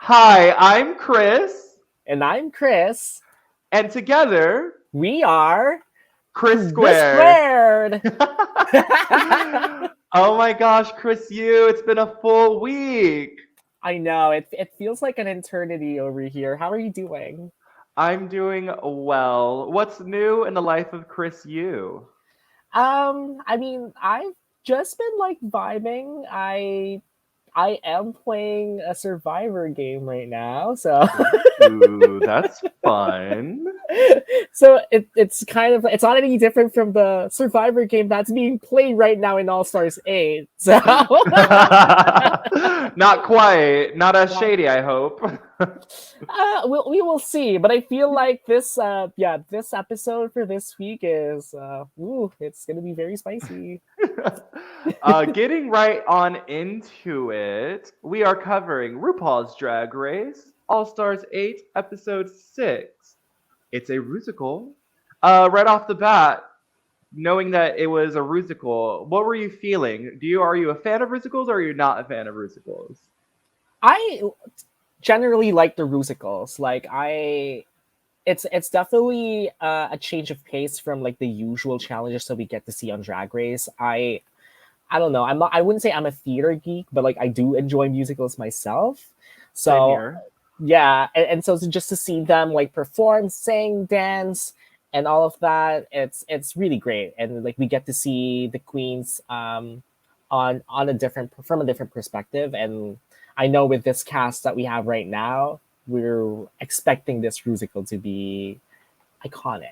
Hi, I'm Chris, And I'm Chris. and together, We are Chris the Squared. Squared. Oh my gosh, Chris, it's been a full week. I know it feels like an eternity over here. How are you doing? I'm doing well. What's new in the life of Chris U? I've just been like vibing. I am playing a Survivor game right now, so Ooh, that's fun. it's not any different from the Survivor game that's being played right now in All Stars 8. So Not quite. Not as shady, I hope. we will see. But I feel like this episode for this week is it's gonna be very spicy. Getting right on into it, we are covering RuPaul's Drag Race, All Stars 8, Episode 6. It's a rusical. Right off the bat, knowing that it was a rusical, what were you feeling? Are you a fan of rusicals or are you not a fan of rusicals? I generally like the musicals. It's definitely a change of pace from like the usual challenges that we get to see on Drag Race. I don't know. I wouldn't say I'm a theater geek, but like I do enjoy musicals myself. Same So here. yeah, and so just to see them like perform, sing, dance, and all of that, it's really great. And like we get to see the queens on a different perspective. And I know with this cast that we have right now, we're expecting this musical to be iconic.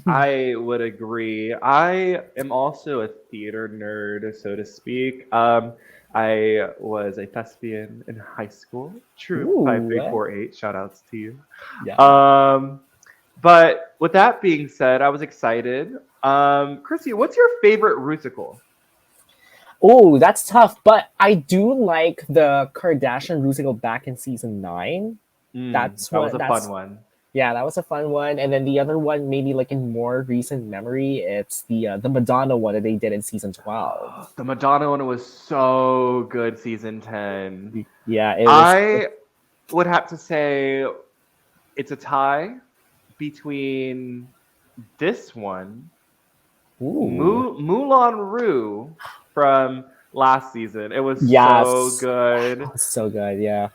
I would agree. I am also a theater nerd, so to speak. I was a thespian in high school. True, Ooh, 5348. Shout outs to you. yeah. Um, but with that being said, I was excited. Chrissy, what's your favorite musical? Oh, that's tough. But I do like the Kardashian musical back in season 9. That's That was what a fun that's one. Yeah, that was a fun one. And then the other one, maybe like in more recent memory, it's the Madonna one that they did in season 12. The Madonna one was so good, season 10. Yeah, it was. I would have to say it's a tie between this one, Ooh, Moulin Rouge from last season. It was so yes, good. so good. Yeah.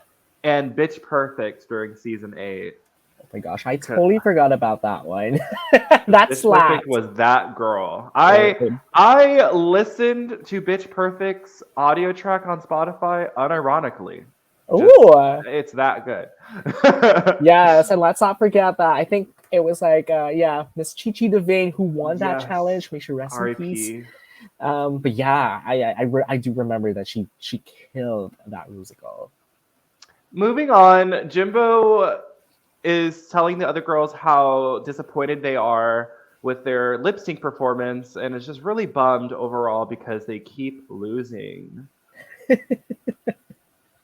And Bitch Perfect during season 8. Oh my gosh, I totally forgot about that one. That Bitch Perfect slapped. was that girl. Oh, I listened to Bitch Perfect's audio track on Spotify unironically. Just ooh, it's that good. yes, and let's not forget that. I think it was like, Miss Chi Devane who won that Yes. challenge. May she rest in peace. R.I.P. But yeah, I do remember that she killed that musical. Moving on, Jimbo is telling the other girls how disappointed they are with their lip sync performance and is just really bummed overall because they keep losing.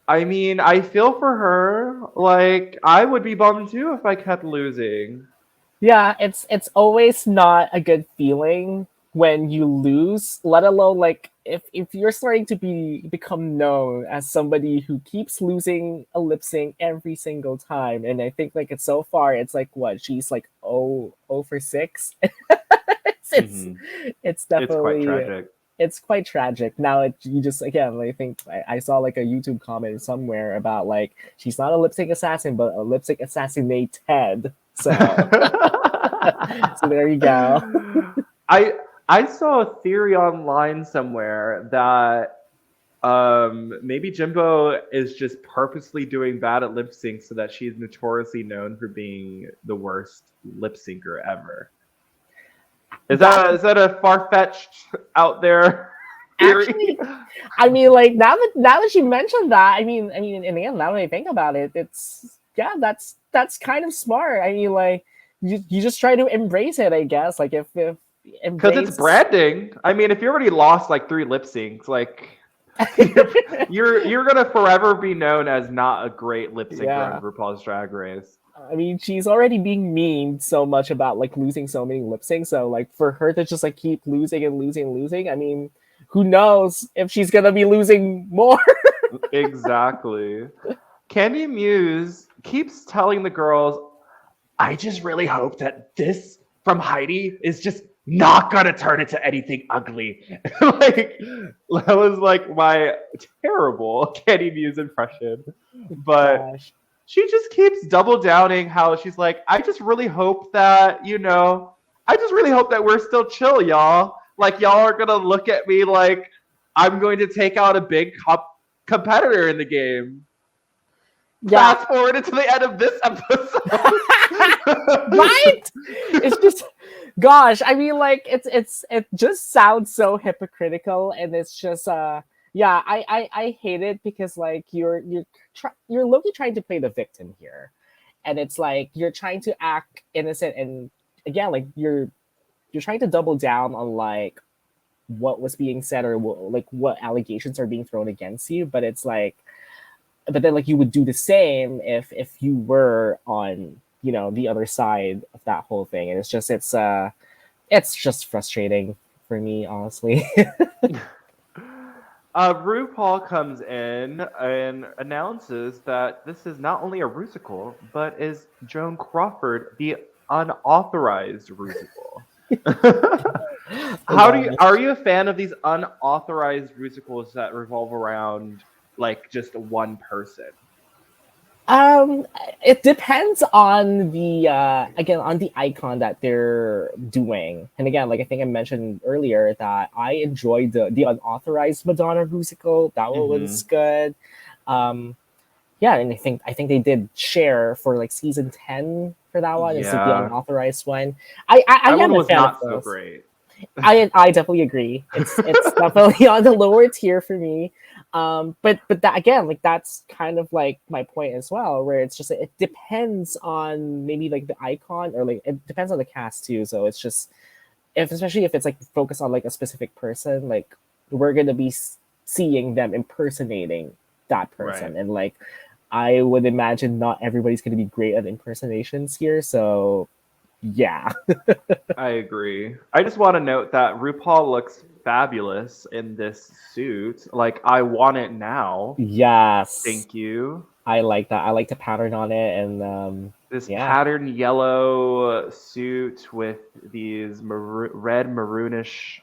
I mean, I feel for her. Like, I would be bummed too if I kept losing. Yeah, it's always not a good feeling when you lose, let alone like if you're starting to become known as somebody who keeps losing a lip sync every single time. And I think like it's so far it's like what she's like oh for 6. it's, it's Hmm. it's It's quite definitely tragic. it's quite tragic. Now you just again I think I saw like a YouTube comment somewhere about like she's not a lip sync assassin but a lip sync assassinated. So so there you go. I I saw a theory online somewhere that maybe Jimbo is just purposely doing bad at lip sync so that she's notoriously known for being the worst lip syncer ever. That Is that a far fetched out there theory? actually, I mean, like now that you mentioned that, and again, now that I think about it, it's yeah, that's kind of smart. I mean, like you just try to embrace it, I guess. Like if Because it's embrace. branding. I mean, if you already lost like 3 lip syncs, like you're gonna forever be known as not a great lip syncer on Yeah, RuPaul's Drag Race. I mean, she's already being memed so much about like losing so many lip syncs. So like for her to just like keep losing and losing and losing, I mean, who knows if she's gonna be losing more? Exactly. Candy Muse keeps telling the girls, I just really hope that this from Heidi is just not gonna turn into anything ugly. Like that was like my terrible Candy Muse impression. But Gosh. she just keeps double downing how she's like, I just really hope that, I just really hope that we're still chill, y'all. Like y'all are gonna look at me like I'm going to take out a big competitor in the game. Yeah. Fast forward into the end of this episode. Right? It's just, gosh, I mean, like, it just sounds so hypocritical, and it's just yeah, I hate it because like you're low-key trying to play the victim here, and it's like you're trying to act innocent, and again, like you're trying to double down on like what was being said, or like what allegations are being thrown against you, but it's like, but then like you would do the same if you were on, the other side of that whole thing, and it's just frustrating for me, honestly. RuPaul comes in and announces that this is not only a rusical, but is Joan Crawford the unauthorized rusical? Are you a fan of these unauthorized musicals that revolve around like just one person? Um, it depends on the again, on the icon that they're doing. And again, like I think I mentioned earlier, that I enjoyed the unauthorized Madonna musical. That one was good. Yeah, and I think they did share for like season 10 for that one. It's like the Yeah, unauthorized one. I that am one a was fan of not so those. great. I definitely agree. It's definitely on the lower tier for me. But that again, like that's kind of like my point as well, where it's just it depends on maybe like the icon, or like it depends on the cast too. So it's just, especially if it's like focused on like a specific person, like we're gonna be seeing them impersonating that person, Right. and like I would imagine not everybody's gonna be great at impersonations here. So yeah. I agree. I just want to note that RuPaul looks fabulous in this suit. Like, I want it now. Yes. Thank you. I like that. I like the pattern on it, and This yeah, pattern yellow suit with these red maroonish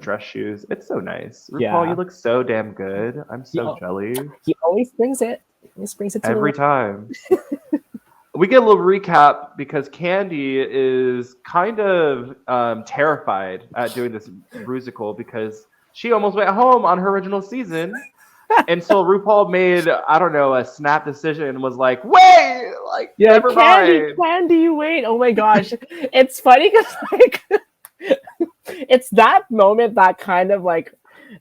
dress shoes. It's so nice. RuPaul, you yeah. look so damn good. I'm He so jelly he always brings it. He always brings it to the every ring. time. We get a little recap because Candy is kind of terrified at doing this musical because she almost went home on her original season. And so RuPaul made, I don't know, a snap decision and was like, wait, like, Yeah, never mind. Candy, wait. Oh my gosh. It's funny because like it's that moment that kind of like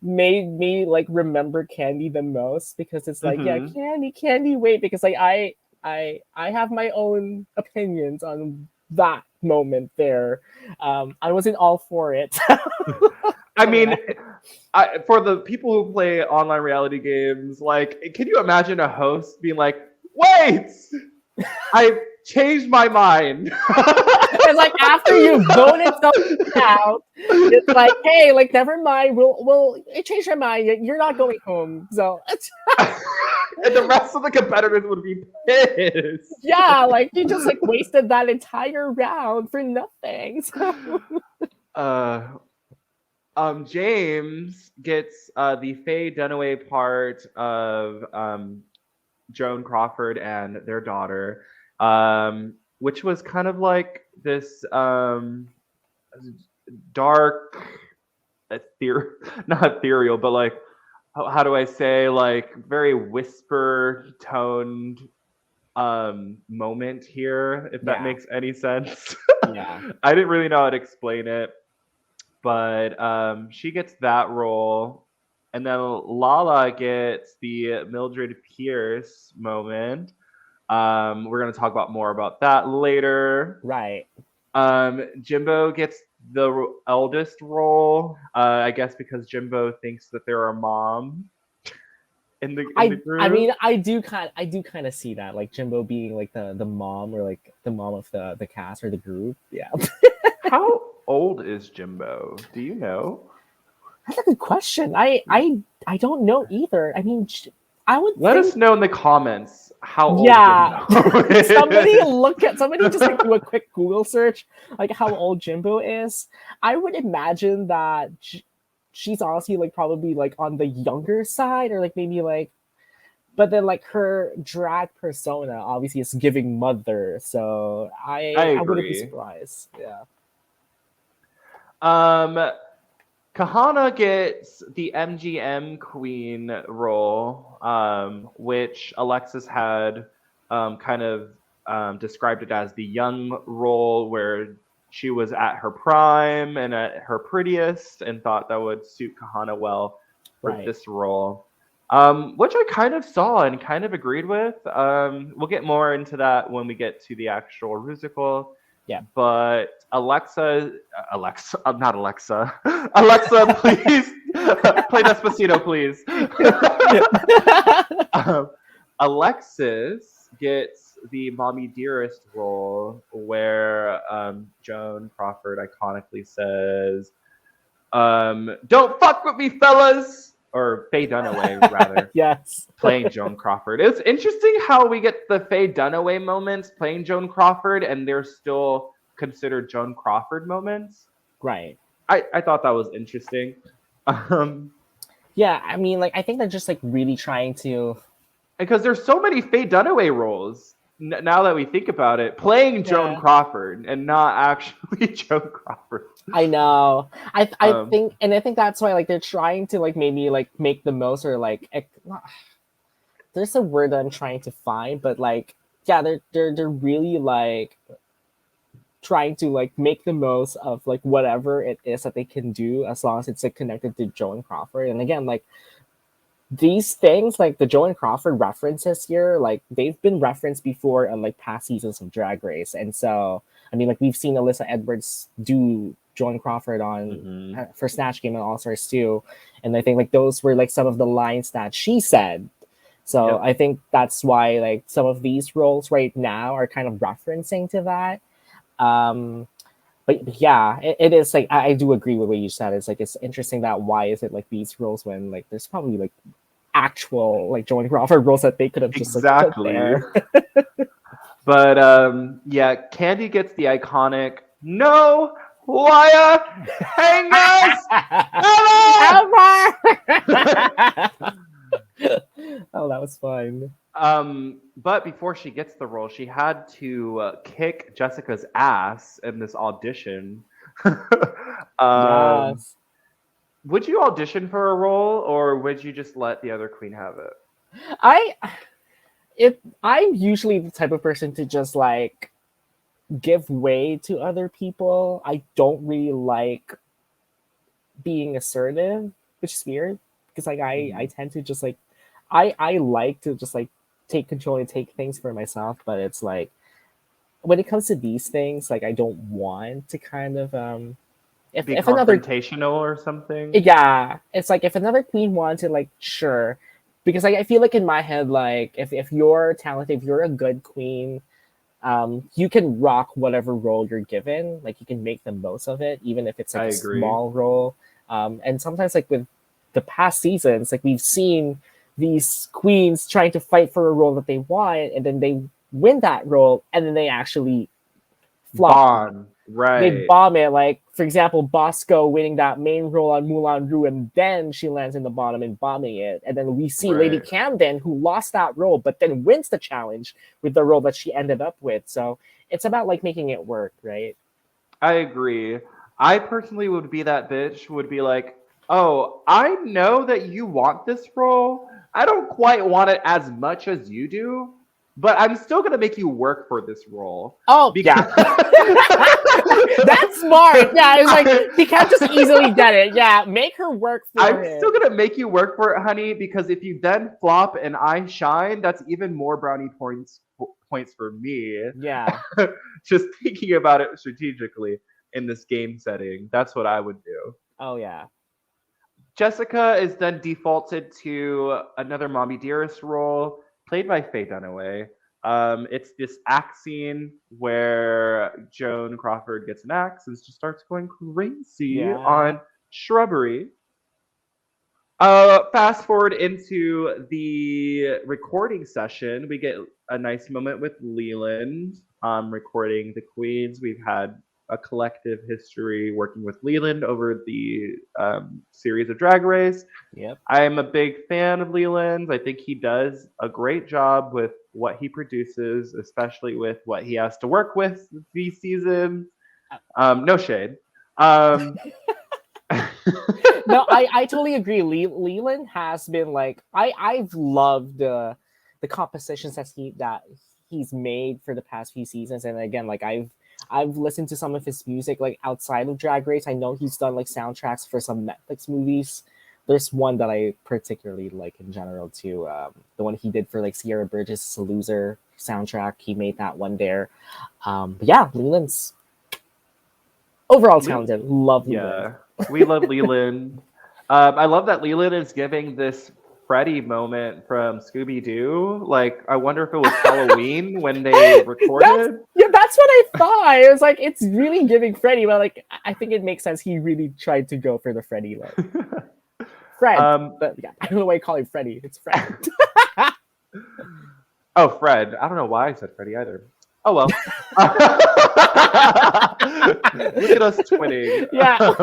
made me like remember Candy the most, because it's like, yeah, Hmm. Candy, wait, because like I have my own opinions on that moment there. I wasn't all for it. I So, mean, yeah. for the people who play online reality games, like, can you imagine a host being like, wait, I changed my mind? It's like after you voted something out, it's like, hey, like never mind. We'll change your mind. You're not going home. So And the rest of the competitors would be pissed. yeah, like you just like wasted that entire round for nothing. So Uh, James gets the Faye Dunaway part of Joan Crawford and their daughter, which was kind of like this dark, not ethereal, but like, how do I say, like very whisper toned moment here, if that yeah, makes any sense. yeah. I didn't really know how to explain it, but she gets that role, and then Lala gets the Mildred Pierce moment. We're gonna talk about more about that later. Right. Jimbo gets the eldest role, I guess because Jimbo thinks that they're a mom in the I mean, group. I do kind of see that, like Jimbo being like the mom, or like the mom of the cast or the group. Yeah. How old is Jimbo? Do you know? That's a good question. I don't know either. I mean, I would Let think, us know in the comments how old yeah. Jimbo is. Somebody just like do a quick Google search, like how old Jimbo is. I would imagine that she's honestly like probably like on the younger side, or like maybe like, but then like her drag persona obviously is giving mother, so I I wouldn't be agree. surprised. Yeah. Kahana gets the MGM Queen role, which Alexis had kind of described it as the young role where she was at her prime and at her prettiest, and thought that would suit Kahana well for Right. this role, which I kind of saw and kind of agreed with. We'll get more into that when we get to the actual Rusical. Yeah. But not Alexa. Alexa, please play Despacito, please. Alexis gets the mommy dearest role, where Joan Crawford iconically says, "Don't fuck with me, fellas," or Faye Dunaway rather. Yes. Playing Joan Crawford. It's interesting how we get the Faye Dunaway moments playing Joan Crawford, and they're still considered Joan Crawford moments. Right. I thought that was interesting. Yeah, I mean, like I think they're just like really trying to. Because there's so many Faye Dunaway roles now that we think about it, playing Joan Yeah. Crawford and not actually Joan Crawford. I know. I think, and I think that's why like they're trying to like maybe like make the most, or like there's a word that I'm trying to find, but like yeah, they're really like trying to like make the most of like whatever it is that they can do, as long as it's like connected to Joan Crawford. And again, like these things, like the Joan Crawford references here, like they've been referenced before on like past seasons of Drag Race. And so I mean, like we've seen Alyssa Edwards do Joan Crawford on for Snatch Game and All Stars 2, and I think like those were like some of the lines that she said. So Yep. I think that's why like some of these roles right now are kind of referencing to that. But yeah, it is like I do agree with what you said. It's like it's interesting that why is it like these roles when like there's probably like actual like Joan Crawford roles that they could have just like put there. But yeah, Candy gets the iconic "No wire hangers ever." Oh, that was fun. But before she gets the role, she had to kick Jessica's ass in this audition. Yes. Would you audition for a role, or would you just let the other queen have it? I'm usually the type of person to just like give way to other people. I don't really like being assertive, which is weird because like I tend to just like I like to just like take control and take things for myself, but it's like when it comes to these things, like I don't want to kind of Be if another confrontational or something? yeah, it's like if another queen wanted, like sure, because like I feel like in my head, like if you're talented, if you're a good queen, you can rock whatever role you're given. Like you can make the most of it, even if it's like I a agree. small role. And sometimes like with the past seasons, like we've seen these queens trying to fight for a role that they want, and then they win that role, and then they actually flop. Bomb. They Right. bomb it. Like for example, Bosco winning that main role on Moulin Rouge, and then she lands in the bottom and bombing it. And then we see Lady Right. Camden, who lost that role, but then wins the challenge with the role that she ended up with. So it's about like making it work, right? I agree. I personally would be that bitch, would be like, oh, I know that you want this role. I don't quite want it as much as you do, but I'm still going to make you work for this role. Oh, yeah. That's smart. Yeah, it's like you can't just easily get it. Yeah, make her work for I'm it. still going to make you work for it, honey, because if you then flop and I shine, that's even more brownie points for me. Yeah. Just thinking about it strategically in this game setting. That's what I would do. Oh, yeah. Jessica is then defaulted to another Mommy Dearest role, played by Faye Dunaway. It's this axe scene where Joan Crawford gets an axe and just starts going crazy Yeah. on Shrubbery. Fast forward into the recording session, we get a nice moment with Leland recording the Queens. We've had a collective history working with Leland over the series of Drag Race. Yep. I'm a big fan of Leland's. I think he does a great job with what he produces, especially with what he has to work with these seasons. No shade. Um, No, I totally agree. Leland has been like I've loved the compositions that he's made for the past few seasons, and again, like I've listened to some of his music like outside of Drag Race. I know he's done like soundtracks for some Netflix movies. There's one that I particularly like in general too. The one he did for like Sierra Burgess' Loser soundtrack. He made that one there. But yeah, Leland's overall talented. Love Leland. Yeah, we love Leland. I love that Leland is giving this Freddy moment from Scooby Doo. Like, I wonder if it was Halloween when they recorded. That's what I thought. It was like it's really giving Freddy, but like I think it makes sense. He really tried to go for the Freddy look. Fred, but yeah, I don't know why you call him Freddy. It's Fred. Oh, Fred. I don't know why I said Freddy either. Oh well. Look at us twinning. Yeah.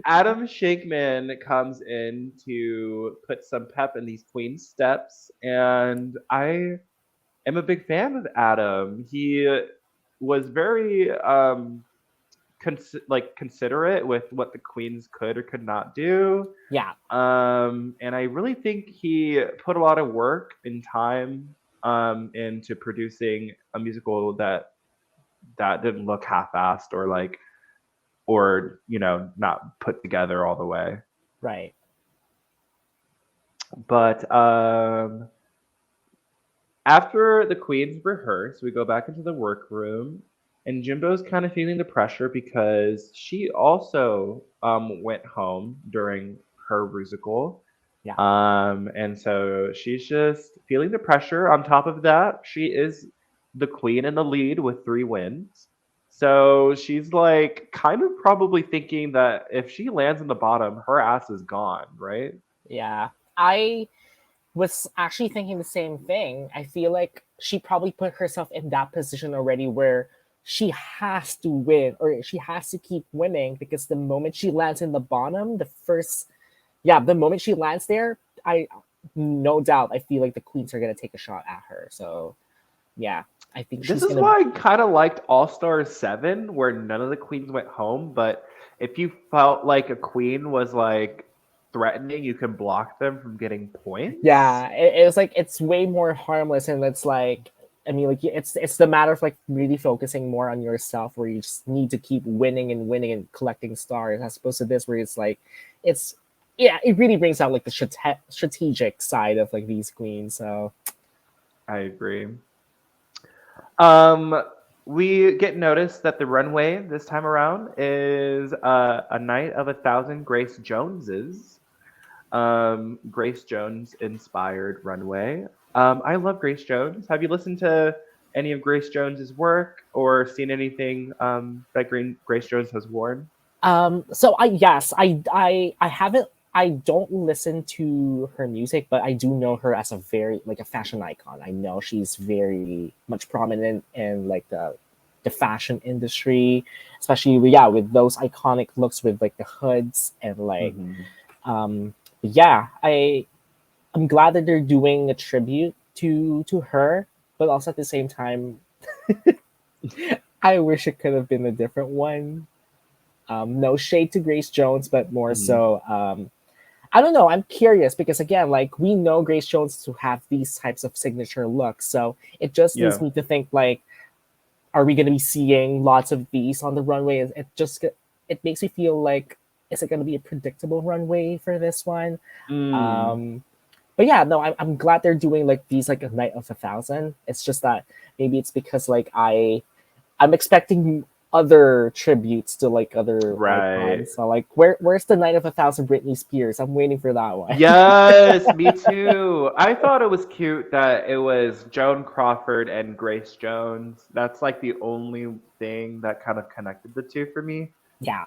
Adam Shankman comes in to put some pep in these Queen steps, and I am a big fan of Adam. He was very considerate with what the Queens could or could not do. Yeah. And I really think he put a lot of work and time into producing a musical that didn't look half-assed or not put together all the way. Right. But after the Queens rehearse, we go back into the workroom, and Jimbo's kind of feeling the pressure because she also went home during her musical. Yeah. And so she's just feeling the pressure. On top of that, she is the queen in the lead with 3 wins. So she's like kind of probably thinking that if she lands in the bottom, her ass is gone, right? Yeah. I was actually thinking the same thing. I feel like she probably put herself in that position already where she has to win or she has to keep winning because the moment she lands in the bottom, the moment she lands there, I no doubt I feel like the queens are gonna take a shot at her. So yeah, I think This is why I kind of liked All Stars 7, where none of the queens went home. But if you felt like a queen was like threatening, you can block them from getting points. Yeah, it was like it's way more harmless, and it's like I mean, like it's the matter of like really focusing more on yourself, where you just need to keep winning and winning and collecting stars, as opposed to this, where it's like it's it really brings out like the strategic side of like these queens. So I agree. We get noticed that the runway this time around is a night of 1,000 Grace Joneses. Grace Jones inspired runway. I love Grace Jones. Have you listened to any of Grace Jones's work or seen anything that Grace Jones has worn? so I haven't I don't listen to her music, but I do know her as a very like a fashion icon. I know she's very much prominent in like the fashion industry, especially with those iconic looks with like the hoods and like yeah, I'm glad that they're doing a tribute to her, but also at the same time I wish it could have been a different one. No shade to Grace Jones, but more so I don't know. I'm curious because again, like we know Grace Jones to have these types of signature looks, so it just leads me to think like, are we going to be seeing lots of these on the runway? It makes me feel like, is it going to be a predictable runway for this one? But yeah, no, I'm glad they're doing like these like a night of 1,000. It's just that maybe it's because like I'm expecting other tributes to like other icons. So like where's the night of 1,000 Britney Spears? I'm waiting for that one. Yes, me too. I thought it was cute that it was Joan Crawford and Grace Jones. That's like the only thing that kind of connected the two for me. Yeah.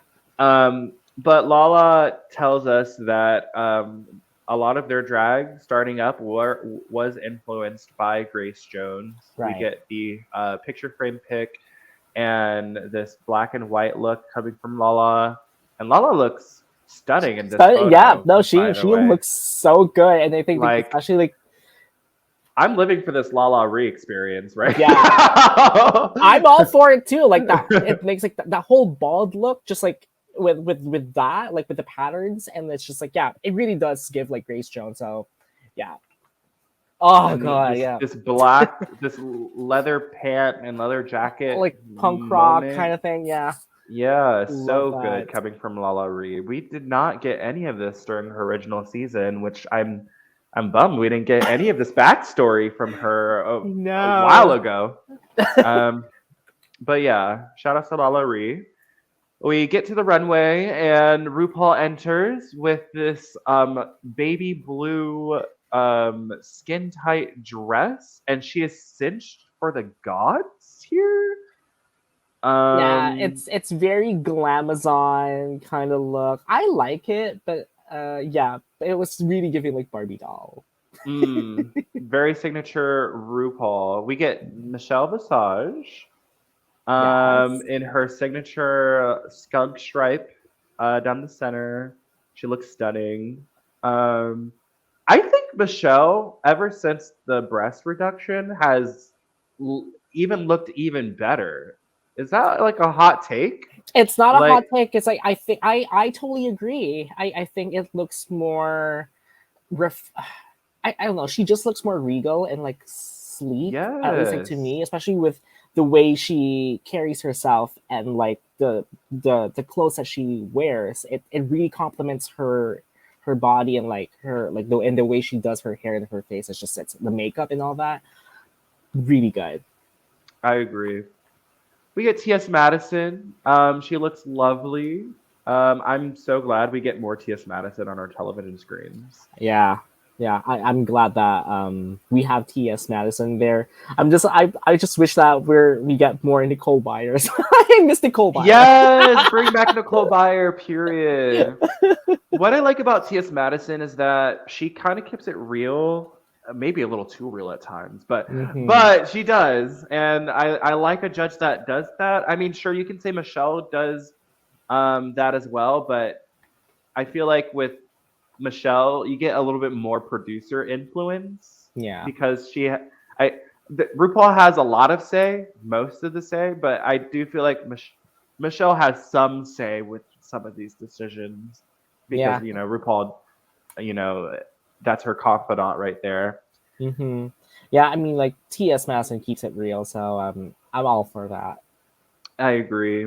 But Lala tells us that a lot of their drag starting up was influenced by Grace Jones. We Right. get the picture frame pic and this black and white look coming from Lala. And Lala looks stunning in this So yeah, photo, no, by she the way. looks so good, and I think like, Like, especially like I'm living for this Lala Ree experience right yeah, now. I'm all for it too. Like that, it makes like that whole bald look, just like with that, like with the patterns, and it's just like yeah, it really does give like Grace Jones. So yeah. Oh And god, this yeah, this black, this leather pant and leather jacket like punk rock kind moment. of thing. Yeah, Yeah, love so good that. coming from Lala Ree. We did not get any of this during her original season, which I'm bummed we didn't get any of this backstory from her a while No. ago. Um, but yeah, shout out to Lala Ree. We get to the runway and RuPaul enters with this baby blue skin tight dress, and she is cinched for the gods here. Yeah, Um, it's very glamazon kind of look. I like it, but yeah, it was really giving like Barbie doll. very signature RuPaul. We get Michelle Visage Yes. in her signature skunk stripe down the center. She looks stunning. Um, I think Michelle, ever since the breast reduction, has even looked even better. Is that like a hot take? It's not a hot Like, take. It's like I think I totally agree. I think it looks more ref I don't know. She just looks more regal and like sleek, at least like to yes, me, especially with the way she carries herself and like the clothes that she wears. It really complements her body and like her like the way she does her hair and her face. It's the makeup and all that. Really good. I agree. We get T.S. Madison. She looks lovely. I'm so glad we get more T.S. Madison on our television screens. Yeah. Yeah, I'm glad that we have T.S. Madison there. I just wish that we get more Nicole Byers. I miss Nicole Byer. Yes, bring back Nicole Byer, period. What I like about T.S. Madison is that she kind of keeps it real, maybe a little too real at times, but Hmm. but she does, and I like a judge that does that. I mean, sure, you can say Michelle does that as well, but I feel like with Michelle, you get a little bit more producer influence Yeah. because RuPaul has a lot of say, most of the say, but I do feel like Michelle has some say with some of these decisions because Yeah. RuPaul, you know, that's her confidant right there. Hmm. Yeah, I mean, like T.S. Madison keeps it real, so I'm all for that. I agree.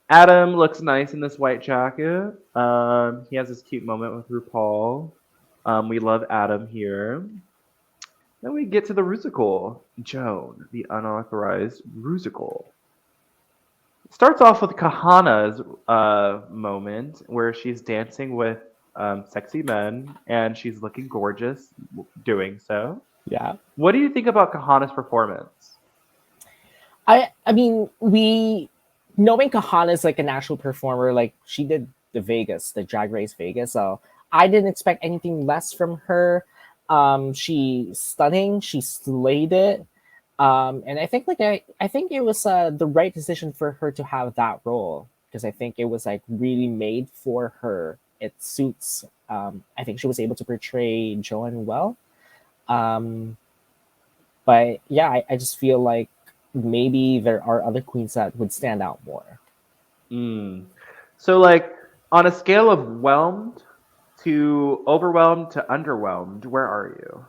Adam looks nice in this white jacket. He has this cute moment with RuPaul. We love Adam here. Then we get to the Rusical. Joan, the unauthorized Rusical. Starts off with Kahana's moment where she's dancing with sexy men and she's looking gorgeous doing so. Yeah. What do you think about Kahana's performance? I mean, we knowing Kahana's like an actual performer, like she did the Drag Race Vegas, so I didn't expect anything less from her. She's stunning. She slayed it. And I think I think it was the right decision for her to have that role because I think it was like really made for her. It suits. I think she was able to portray Joan well. Um, but yeah, I just feel like maybe there are other queens that would stand out more. Mm. So, like, on a scale of whelmed to overwhelmed to underwhelmed, where are you?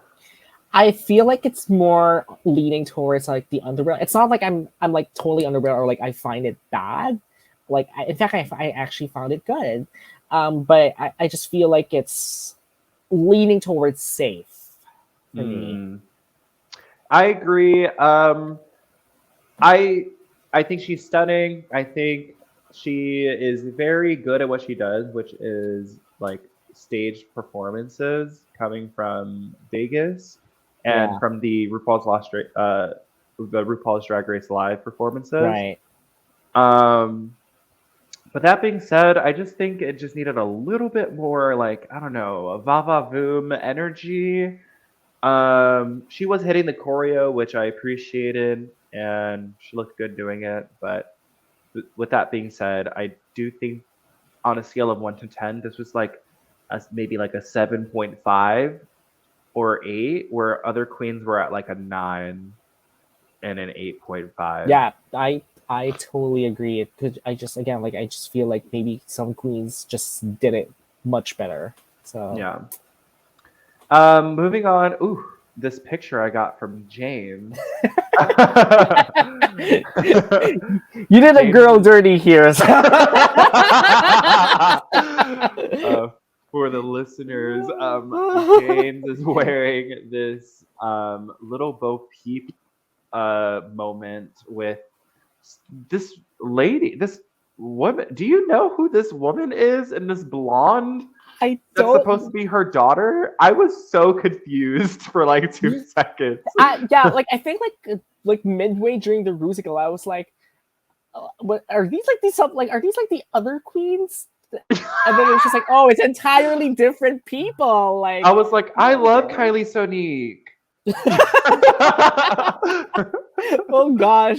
I feel like it's more leaning towards like the underwear. It's not like I'm like totally underwear or like I find it bad. Like in fact, I actually found it good. But I just feel like it's leaning towards safe for me. Mm. I agree. I I think she's stunning. I think she is very good at what she does, which is like staged performances coming from Vegas and Yeah. from the RuPaul's Drag Race live performances. Right. Um, But that being said, I just think it just needed a little bit more, like, I don't know, a va voom energy. She was hitting the choreo, which I appreciated, and she looked good doing it. But with that being said, I do think on a scale of 1 to 10, this was like maybe like a 7.5 or 8, where other queens were at like a 9 and an 8.5. Yeah, I totally agree. I just again like I just feel like maybe some queens just did it much better. So Yeah. Moving on. Ooh, this picture I got from James. you did a James girl dirty here. For the listeners, James is wearing this little Bo Peep moment with this lady, this woman. Do you know who this woman is? And this blonde I that's don't. supposed to be her daughter? I was so confused for like 2 seconds. Yeah, like I think like midway during the Rusical, I was like, "What are these like these some like are these like the other queens?" And then it's just like, "Oh, it's entirely different people." Like I was like, I love Kylie Sonique. oh gosh.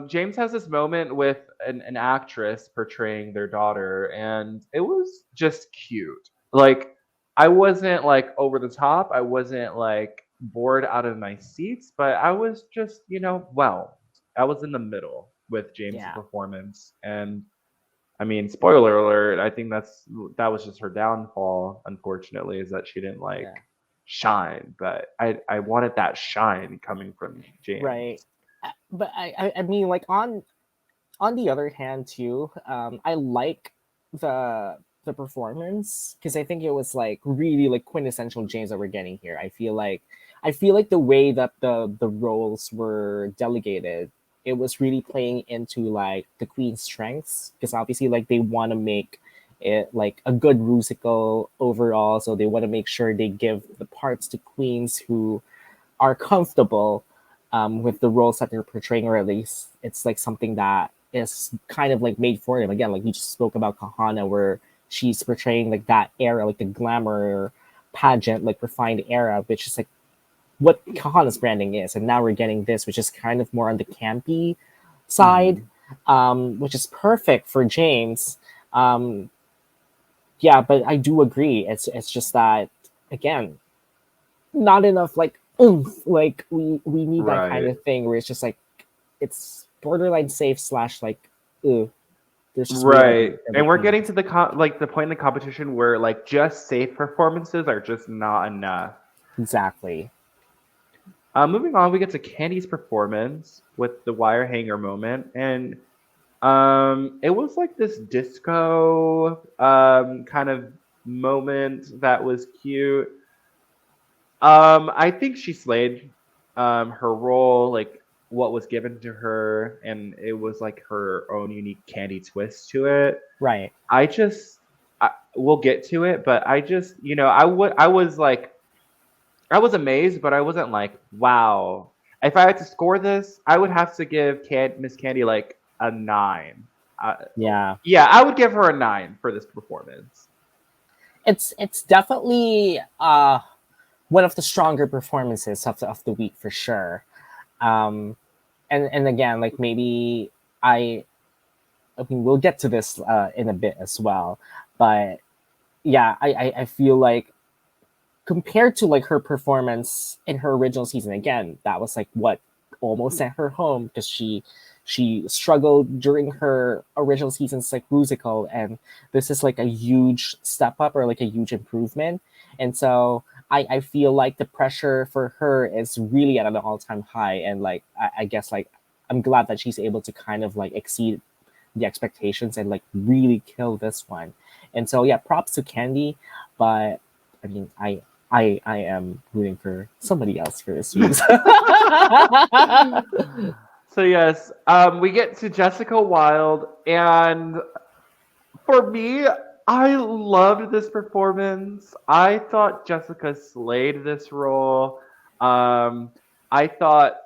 James has this moment with an actress portraying their daughter, and it was just cute. Like, I wasn't like over the top, I wasn't like bored out of my seats, but I was just, well, I was in the middle with James's Yeah. performance. And I mean, spoiler alert, I think that was just her downfall, unfortunately, is that she didn't like Yeah. shine. But I wanted that shine coming from James. Right. But I mean like on the other hand too, I like the performance because I think it was like really like quintessential James that we're getting here. I feel like the way that the roles were delegated, it was really playing into like the queen's strengths because obviously like they want to make it like a good musical overall, so they want to make sure they give the parts to queens who are comfortable with the roles that they're portraying, or at least it's like something that is kind of like made for them. Again, like we just spoke about Kahana, where she's portraying like that era, like the glamour pageant, like refined era, which is like what Kahana's branding is. And now we're getting this, which is kind of more on the campy side, which is perfect for James. Um, yeah, but I do agree. It's just that again, not enough like oomph. Like we need that kind Right. of thing where it's just like it's borderline safe slash like ugh, there's just way Right. in And we're between. getting to the point in the competition where like just safe performances are just not enough. Exactly. Moving on, we get to Candy's performance with the wire hanger moment, and it was like this disco kind of moment that was cute. I think she slayed her role, like what was given to her, and it was like her own unique Candy twist to it. Right. We'll get to it, but I just, I was amazed, but I wasn't like, wow. If I had to score this, I would have to give Miss Candy like a 9. Uh, Yeah. yeah, I would give her a 9 for this performance. It's definitely one of the stronger performances of the week for sure. And again, like maybe I mean we'll get to this in a bit as well, but yeah, I feel like compared to like her performance in her original season, again, that was like what almost sent her home because she struggled during her original season's like musical, and this is like a huge step up or like a huge improvement. And so I feel like the pressure for her is really at an all-time high, and like I guess like I'm glad that she's able to kind of like exceed the expectations and like really kill this one. And so yeah, props to Candy, but I mean I am rooting for somebody else for this week. So yes, we get to Jessica Wilde, and for me, I loved this performance. I thought Jessica slayed this role. I thought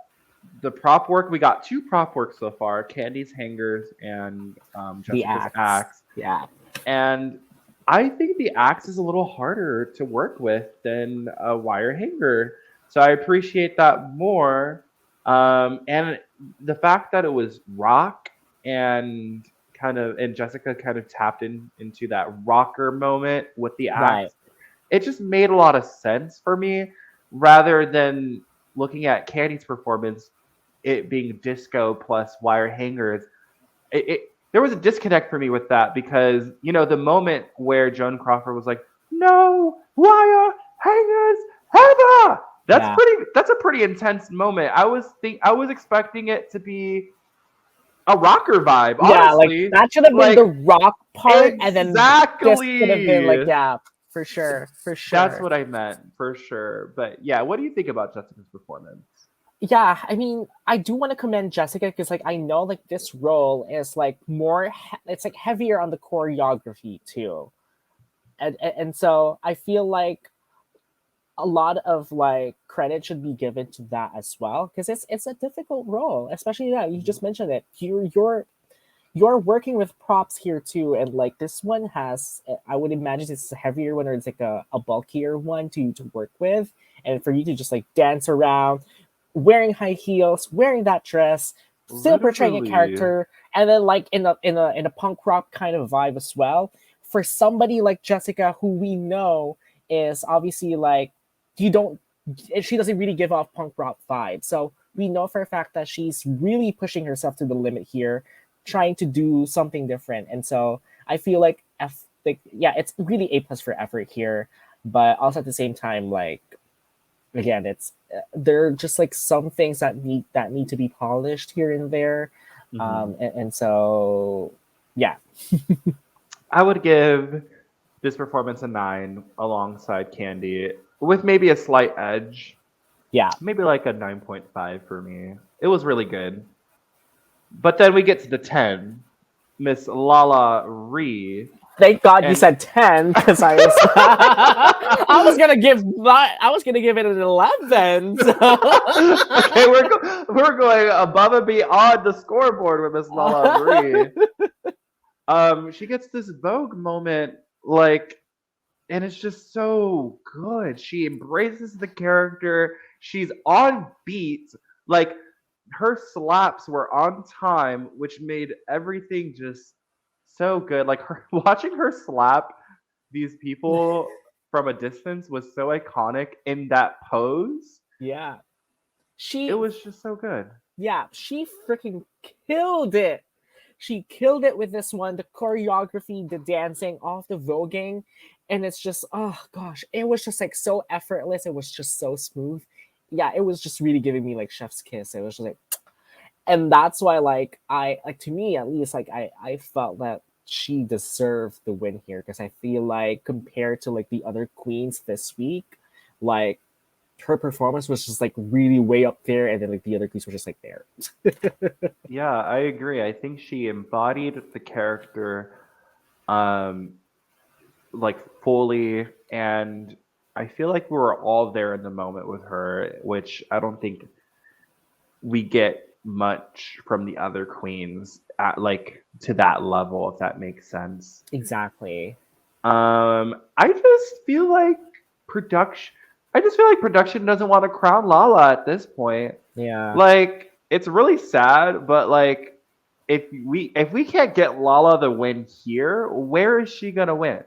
the prop work, we got 2 prop work so far: Candy's hangers and The Jessica's axe. axe. Yeah. And I think the axe is a little harder to work with than a wire hanger. So I appreciate that more. And the fact that it was rock and and Jessica kind of tapped into that rocker moment with the Right. axe, it just made a lot of sense for me rather than looking at Candy's performance, it being disco plus wire hangers. It there was a disconnect for me with that because the moment where Joan Crawford was like, "No wire hangers ever." Yeah. That's a pretty intense moment. I was expecting it to be a rocker vibe, Yeah, like honestly. that should have been the Like rock part, and then this could have been like, exactly. yeah, for sure, for That's sure. what I meant for sure. But yeah, what do you think about Jessica's performance? Yeah, I mean, I do want to commend Jessica because, like, I know like this role is like it's like heavier on the choreography too, and so I feel like a lot of like credit should be given to that as well because it's a difficult role, especially that you just mentioned it. You're working with props here too, and like this one has, I would imagine it's a heavier one or it's like a bulkier one to work with, and for you to just like dance around wearing high heels, wearing that dress, still portraying a Literally. character, and then like in a punk rock kind of vibe as well. For somebody like Jessica, who we know is obviously like you don't, she doesn't really give off punk rock vibe. So we know for a fact that she's really pushing herself to the limit here, trying to do something different. And so I feel like yeah, it's really A plus for effort here, but also at the same time, like again, it's there are just like some things that need to be polished here and there, Mhm. and so yeah, I would give this performance a 9 alongside Candy with maybe a slight edge. yeah. Maybe like a 9.5 for me. It was really good. But then we get to the 10, Miss Lala Ree. Thank God you And said 10 because I was I was gonna give it an 11. okay, we're going above and beyond the scoreboard with Miss Lala Ree. She gets this Vogue moment, like, and it's just so good. She embraces the character. She's on beat. Like her slaps were on time, which made everything just so good. Like her watching her slap these people from a distance was so iconic in that pose. Yeah, It she was just so good. yeah, she freaking killed it. She killed it with this one, the choreography, the dancing, all of the voguing, and it's just oh gosh, it was just like so effortless. It was just so smooth. Yeah, it was just really giving me like chef's kiss. It was just like, and that's why like I like to me at least like I felt that she deserved the win here because I feel like compared to like the other queens this week, like her performance was just like really way up there, and then like the other queens were just like there. Yeah, I agree. I think she embodied the character um like fully, and I feel like we were all there in the moment with her, which I don't think we get much from the other queens at like to that level, if that makes sense. Exactly. I just feel like production I just feel like production doesn't want to crown Lala at this point. Yeah. Like it's really sad, but like if we can't get Lala the win here, where is she gonna win?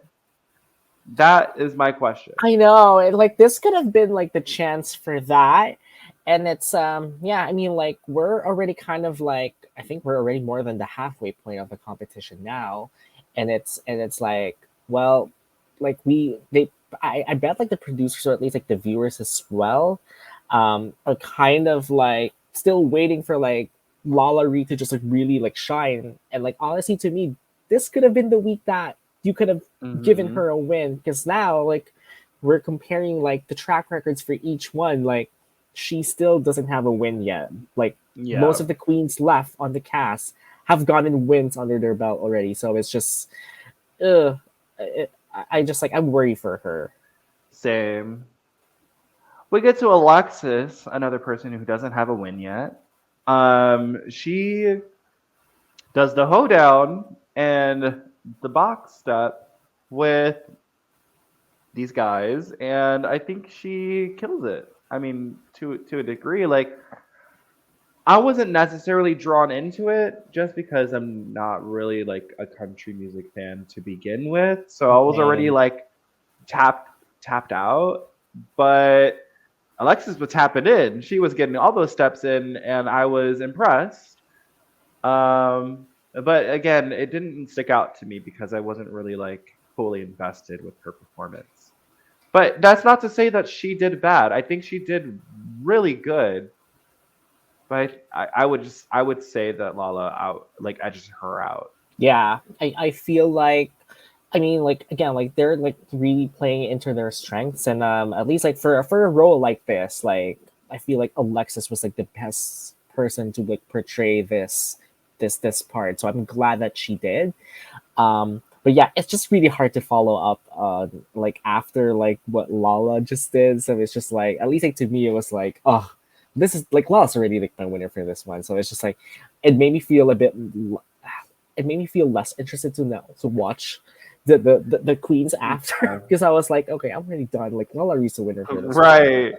That is my question. I know. Like this could have been like the chance for that. And it's yeah, I mean like we're already kind of like I think we're already more than the halfway point of the competition now. And it's like, well, like I bet like the producers or at least like the viewers as well, are kind of like still waiting for like Lala Ree to just like really like shine. And like honestly to me, this could have been the week that you could have given Hmm. her a win because now like we're comparing like the track records for each one, like she still doesn't have a win yet. Like most Yeah, of the queens left on the cast have gotten wins under their belt already, so it's just I just like I'm worried for her. same. We get to Alexis, another person who doesn't have a win yet. She does the hoedown and the box step with these guys, and I think she kills it. I mean, to a degree, like I wasn't necessarily drawn into it just because I'm not really like a country music fan to begin with. So I was already Same. like tapped out, but Alexis was tapping in. She was getting all those steps in, and I was impressed. But again, it didn't stick out to me because I wasn't really like fully invested with her performance. But that's not to say that she did bad. I think she did really good. But I would say that Lala out like edges her out. Yeah, I feel like, I mean, like again, like they're like really playing into their strengths, and at least like for a role like this, like I feel like Alexis was like the best person to like portray this part. So I'm glad that she did. But yeah, it's just really hard to follow up on like after like what Lala just did. So it's just like, at least like to me, it was like, oh, this is like Lala's already like my winner for this one. So it's just like it made me feel a bit, it made me feel less interested to know to watch the queens after, because I was like, okay, I'm already done. Like Lala is the winner for this one. Right.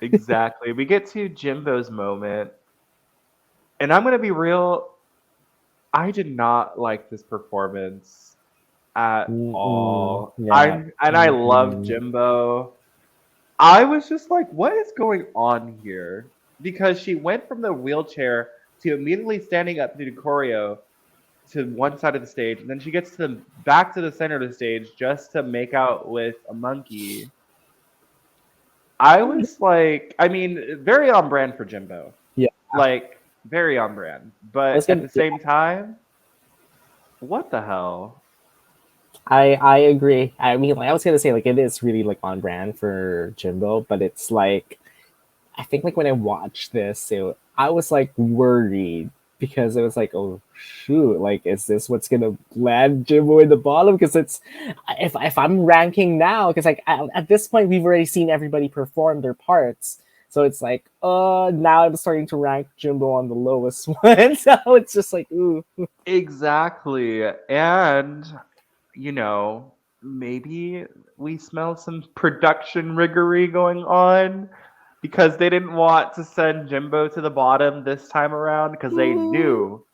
Exactly. We get to Jimbo's moment, and I'm gonna be real. I did not like this performance at Mm-mm. all. Yeah. I love Mm-mm. Jimbo. I was just like, what is going on here? Because she went from the wheelchair to immediately standing up to do choreo to one side of the stage, and then she gets to the back to the center of the stage just to make out with a monkey. I was like, I mean, very on brand for Jimbo. Yeah, Like, very on brand. I was But at gonna. the same time, what the hell? I agree. I mean, like I was gonna say, like it is really like on brand for Jimbo, but it's like I think like when I watched this, I was like worried because it was like, oh shoot, like is this what's gonna land Jimbo in the bottom? Because it's if I'm ranking now, because like at this point we've already seen everybody perform their parts, so it's like, now I'm starting to rank Jimbo on the lowest one. So it's just like, ooh, Exactly. And, you know, maybe we smell some production riggery going on because they didn't want to send Jimbo to the bottom this time around because they knew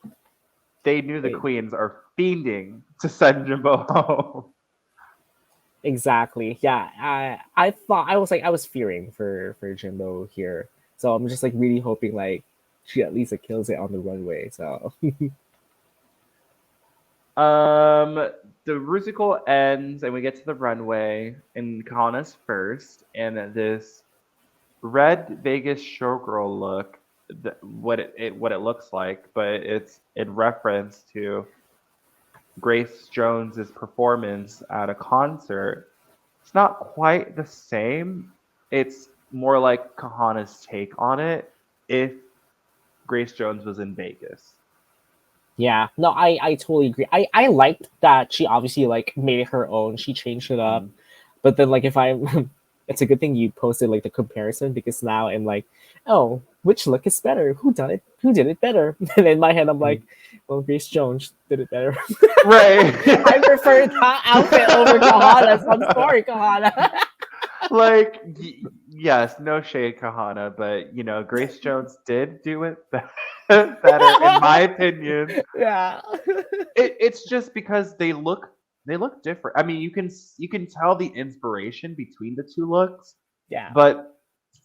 the wait. queens are fiending to send Jimbo home. Exactly. Yeah. I thought I was like I was fearing for Jimbo here. So I'm just like really hoping like she at least like kills it on the runway. So Um, the musical ends and we get to the runway and Kahana's first and this red Vegas showgirl look, what it looks like, but it's in reference to Grace Jones's performance at a concert. It's not quite the same. It's more like Kahana's take on it if Grace Jones was in Vegas. yeah. No, I totally agree. I liked that she obviously like made it her own. She changed it up. Mhm. But then like if I it's a good thing you posted like the comparison, because now I'm like, oh, which look is better? Who done it? Who did it better? And in my head I'm like, well, Grace Jones did it better. Right. I prefer that outfit over Kahana's. I'm sorry, Kahana. Like, yes, no shade, Kahana, but you know, Grace Jones did do it better, in my opinion. Yeah. It's just because they look different. I mean, you can tell the inspiration between the two looks, Yeah. but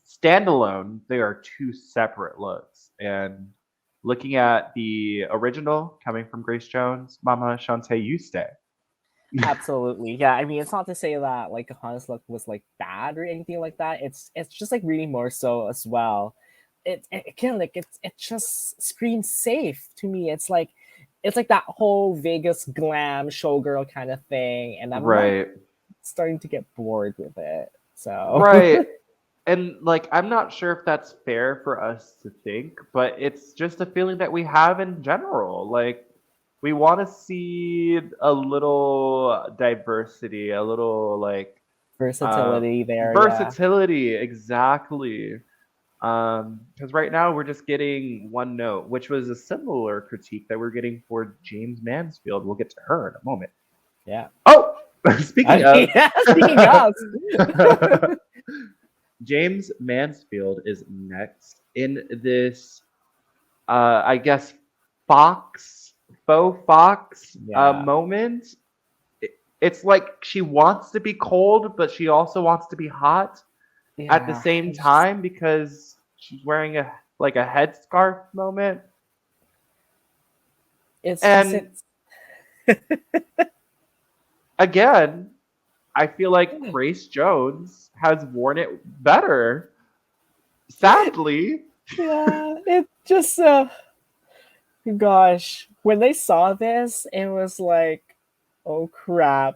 standalone, they are two separate looks. And looking at the original coming from Grace Jones, Mama Shantae, you stay. Absolutely. Yeah. I mean, it's not to say that like Kahana's look was like bad or anything like that. It's just like really more so as well. It again like it just screams safe to me. It's like that whole Vegas glam showgirl kind of thing, and I'm like Right. starting to get bored with it. So Right. And like I'm not sure if that's fair for us to think, but it's just a feeling that we have in general. Like we want to see a little diversity, a little like uh versatility there, yeah. versatility exactly. Because right now we're just getting one note, which was a similar critique that we're getting for James Mansfield. We'll get to her in a moment. Yeah. Oh, speaking of, Yeah, speaking of. James Mansfield is next in this, I guess, faux fox Yeah. moment. It's like she wants to be cold, but she also wants to be hot at the Yeah. same time because she's wearing a headscarf moment. It's just And again, I feel like Grace Jones has worn it better. Sadly. Yeah, it just gosh, when they saw this, it was like, oh crap.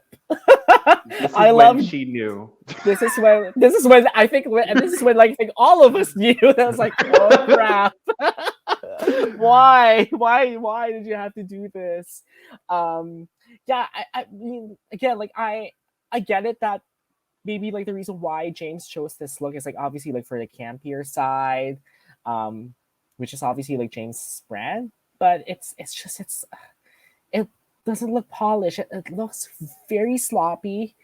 This is I when love she knew. this is when I think and this is when like I think all of us knew that was like, oh crap. Why did you have to do this? Yeah, I mean again, like I get it that maybe like the reason why James chose this look is like obviously like for the campier side, um, which is obviously like James' brand, but it doesn't look polished. It looks very sloppy,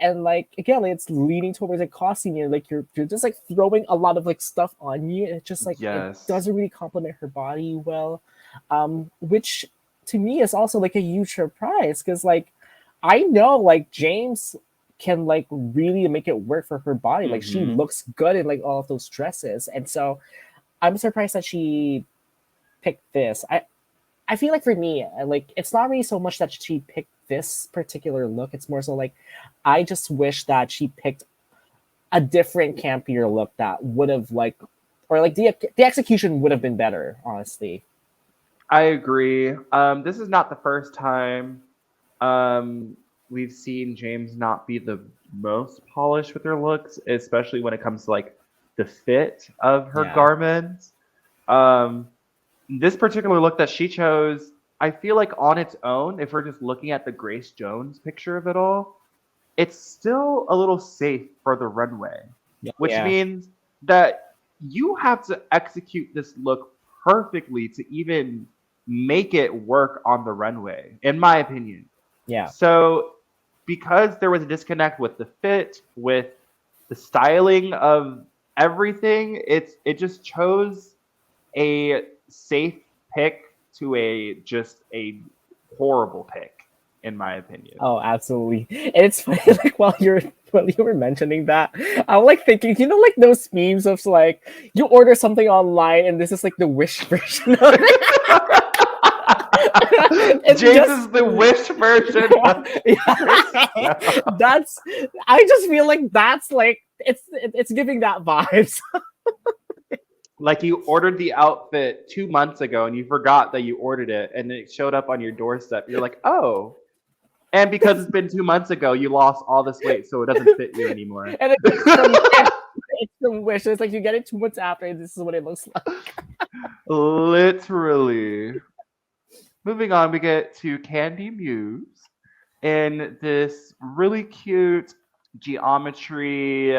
and like again, like, it's leaning towards a costume. Like you're just like throwing a lot of like stuff on you. And it just like it Yes. doesn't really complement her body well, which to me is also like a huge surprise because like I know like James can like really make it work for her body. Like she Mhm. looks good in like all of those dresses, and so I'm surprised that she picked this. I feel like for me, like it's not really so much that she picked this particular look. It's more so like I just wish that she picked a different campier look that would have like, or like the execution would have been better. Honestly, I agree. This is not the first time we've seen James not be the most polished with her looks, especially when it comes to like the fit of her Yeah. garments. Um, this particular look that she chose, I feel like on its own, if we're just looking at the Grace Jones picture of it all, it's still a little safe for the runway, which Yeah. means that you have to execute this look perfectly to even make it work on the runway, in my opinion. Yeah. So, because there was a disconnect with the fit, with the styling of everything, it just chose a safe pick to a horrible pick, in my opinion. Oh, absolutely. And it's funny, like while you were mentioning that, I'm like thinking, you know, like those memes of like you order something online and this is like the Wish version of it. It's James just is the Wish version of yeah. That's I just feel like that's like it's giving that vibes. like you ordered the outfit 2 months ago and you forgot that you ordered it and it showed up on your doorstep. You're like, oh. And because it's been 2 months ago, you lost all this weight, so it doesn't fit you anymore. And it's the Wish. It's like you get it 2 months after, and this is what it looks like. Literally. Moving on, we get to Candy Muse in this really cute geometry.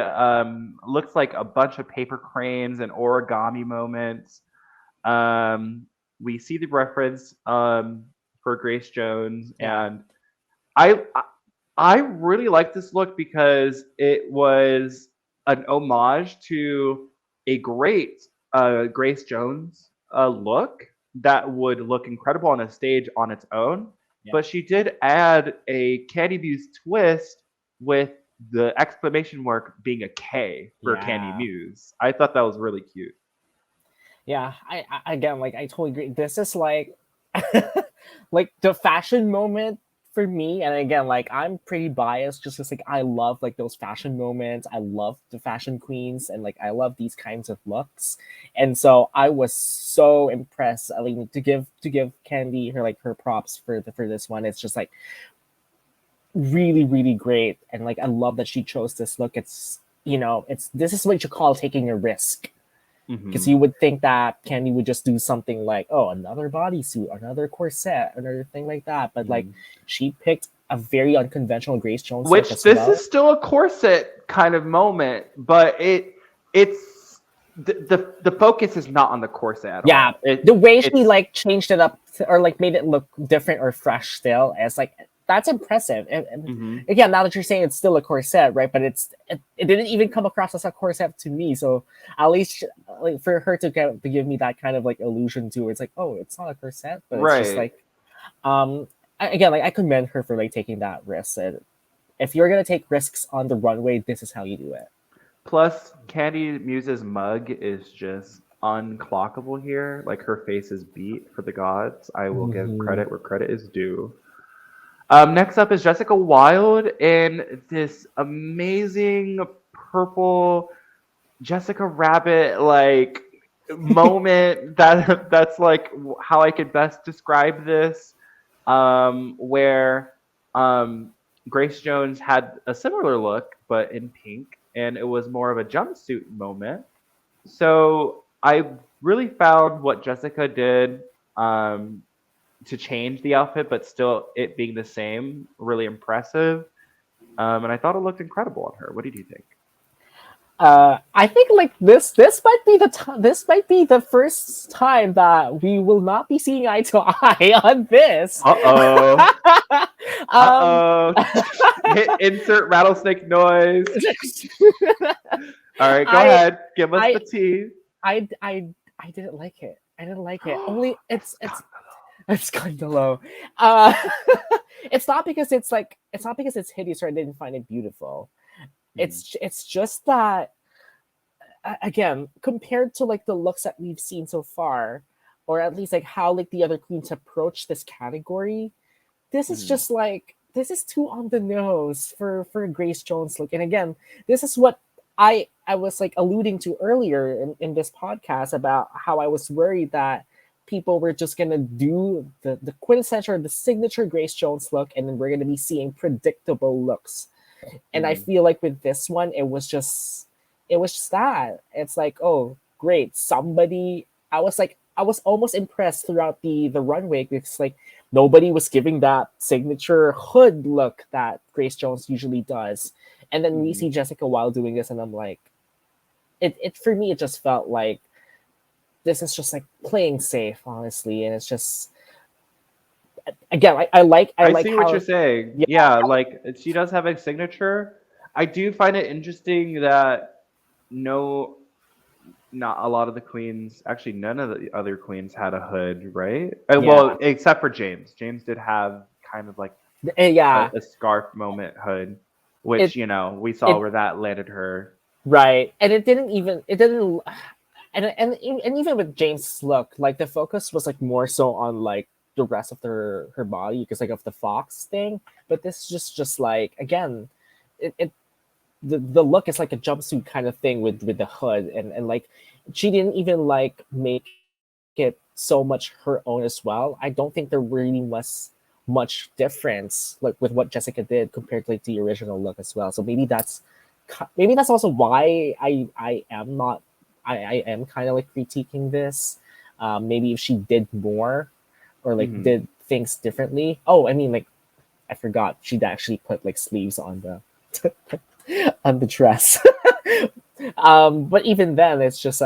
Looks like a bunch of paper cranes and origami moments. We see the reference for Grace Jones, and I I really like this look because it was an homage to a great Grace Jones look that would look incredible on a stage on its own. Yeah. But she did add a Candy Muse twist with the exclamation mark being a K for Candy Yeah. Muse. I thought that was really cute. Yeah, I again, like I totally agree. This is like like the fashion moment for me, and again, like I'm pretty biased just because like I love like those fashion moments. I love the fashion queens, and like I love these kinds of looks. And so I was so impressed. I mean, to give Candy her like her props for this one. It's just like really really great, and like I love that she chose this look. It's this is what you call taking a risk. Because you would think that Candy would just do something like, oh, another bodysuit, another corset, another thing like that. But like she picked a very unconventional Grace Jones look Which as this well. is still a corset kind of moment, but it's the focus is not on the corset at Yeah, all. the way she It's like changed it up or like made it look different or fresh still, it's like that's impressive. And mhm. again, now that you're saying it's still a corset, right? But it didn't even come across as a corset to me. So at least like for her to give me that kind of like illusion to it, it's like, oh, it's not a corset, but it's just Right. like again, like I commend her for like taking that risk. And if you're gonna take risks on the runway, this is how you do it. Plus, Candy Muse's mug is just unclockable here. Like her face is beat for the gods. I will give Mhm. credit where credit is due. Next up is Jessica Wilde in this amazing purple Jessica Rabbit like moment that's like how I could best describe this. Where Grace Jones had a similar look but in pink, and it was more of a jumpsuit moment. So I really found what Jessica did um, to change the outfit, but still it being the same, really impressive. And I thought it looked incredible on her. What did you think? I think like this might be this might be the first time that we will not be seeing eye to eye on this. Uh oh. Uh um, oh. Hit insert rattlesnake noise. All right, go I ahead. Give us the I tea. I didn't like it. I didn't like it. Only it's kind of low. Uh, it's not because it's not because it's hideous or I didn't find it beautiful. Mhm. It's just that again compared to like the looks that we've seen so far, or at least like how like the other queens approach this category, this is Mhm. just like this is too on the nose for Grace Jones look. And again, this is what I was like alluding to earlier in this podcast about how I was worried that people were just gonna do the quintessential, the signature Grace Jones look, and then we're gonna be seeing predictable looks. And I Mhm. feel like with this one, it was just that. It's like, oh, great, somebody. I was almost impressed throughout the runway because like nobody was giving that signature hood look that Grace Jones usually does. And then we Mhm. see Jessica Wilde doing this, and I'm like, it for me, it just felt like this is just like playing safe, honestly. And it's just again, I I like see what you're how saying. yeah, Yeah, like she does have a signature. I do find it interesting that no, not a lot of the queens, actually, none of the other queens had a hood, right? yeah, Well, except for James. James did have kind of like yeah. a scarf moment hood, which, It we saw it where that landed her. right, and it didn't, and even with James' look, like the focus was like more so on like the rest of her body because like of the fox thing. But this is just like again, it the look is like a jumpsuit kind of thing with the hood and like she didn't even like make it so much her own as well. I don't think there really was much difference like with what Jessica did compared to like the original look as well. So maybe that's also why I am not I am kind of like critiquing this. Maybe if she did more or like Hmm. did things differently. Oh, I mean like I forgot she'd actually put like sleeves on the on the dress. But even then, it's just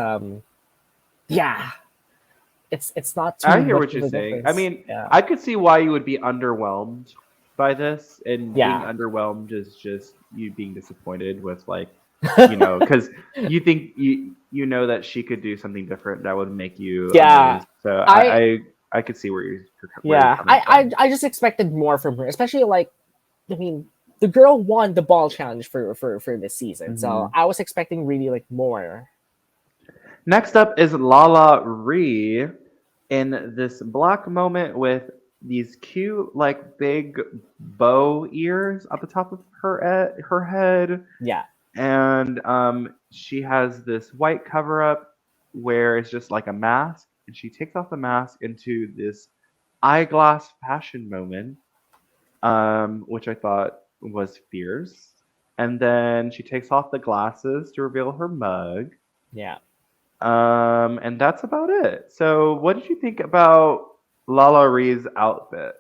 yeah, it's not too I hear much what of you're a saying. I difference. mean, Yeah, I could see why you would be underwhelmed by this, and being yeah, underwhelmed is just you being disappointed with like, because you think you know that she could do something different that would make you yeah. amazed. So I I could see where you're yeah, coming from. I just expected more from her, especially like I mean the girl won the ball challenge for this season, so Hmm. I was expecting really like more. Next up is Lala Ree in this black moment with these cute, like big bow ears at the top of her head, Yeah, and she has this white cover up where it's just like a mask, and she takes off the mask into this eyeglass fashion moment, which I thought was fierce. And then she takes off the glasses to reveal her mug. yeah. And that's about it. So, what did you think about Lala Ree's outfit?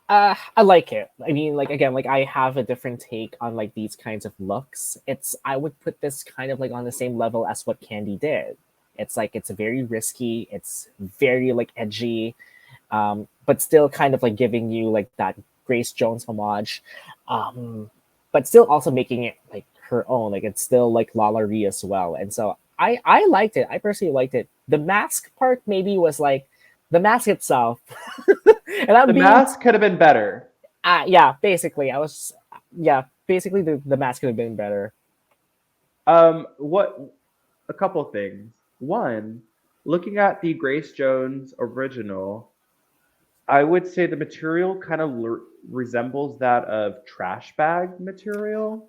I like it. I mean, like again, like I have a different take on like these kinds of looks. I would put this kind of like on the same level as what Candy did. It's like it's very risky. It's very like edgy, but still kind of like giving you like that Grace Jones homage, but still also making it like her own. Like it's still like Lalaurie as well. And so I liked it. I personally liked it. The mask part maybe was like the mask itself, and I'm The being mask could have been better. yeah, basically, basically the mask could have been better. What a couple things. One, looking at the Grace Jones original, I would say the material kind of resembles that of trash bag material,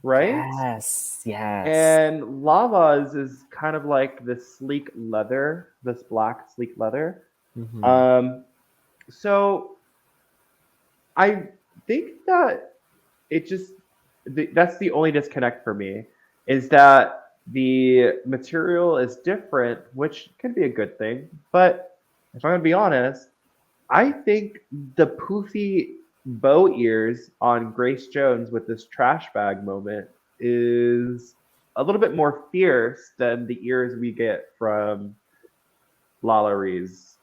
right? Yes, yes. And Lava's is kind of like this sleek leather, this black sleek leather. Hmm. Um, so I think that it just that's the only disconnect for me is that the material is different, which can be a good thing. But if I'm gonna be honest, I think the poofy bow ears on Grace Jones with this trash bag moment is a little bit more fierce than the ears we get from Lalaurie's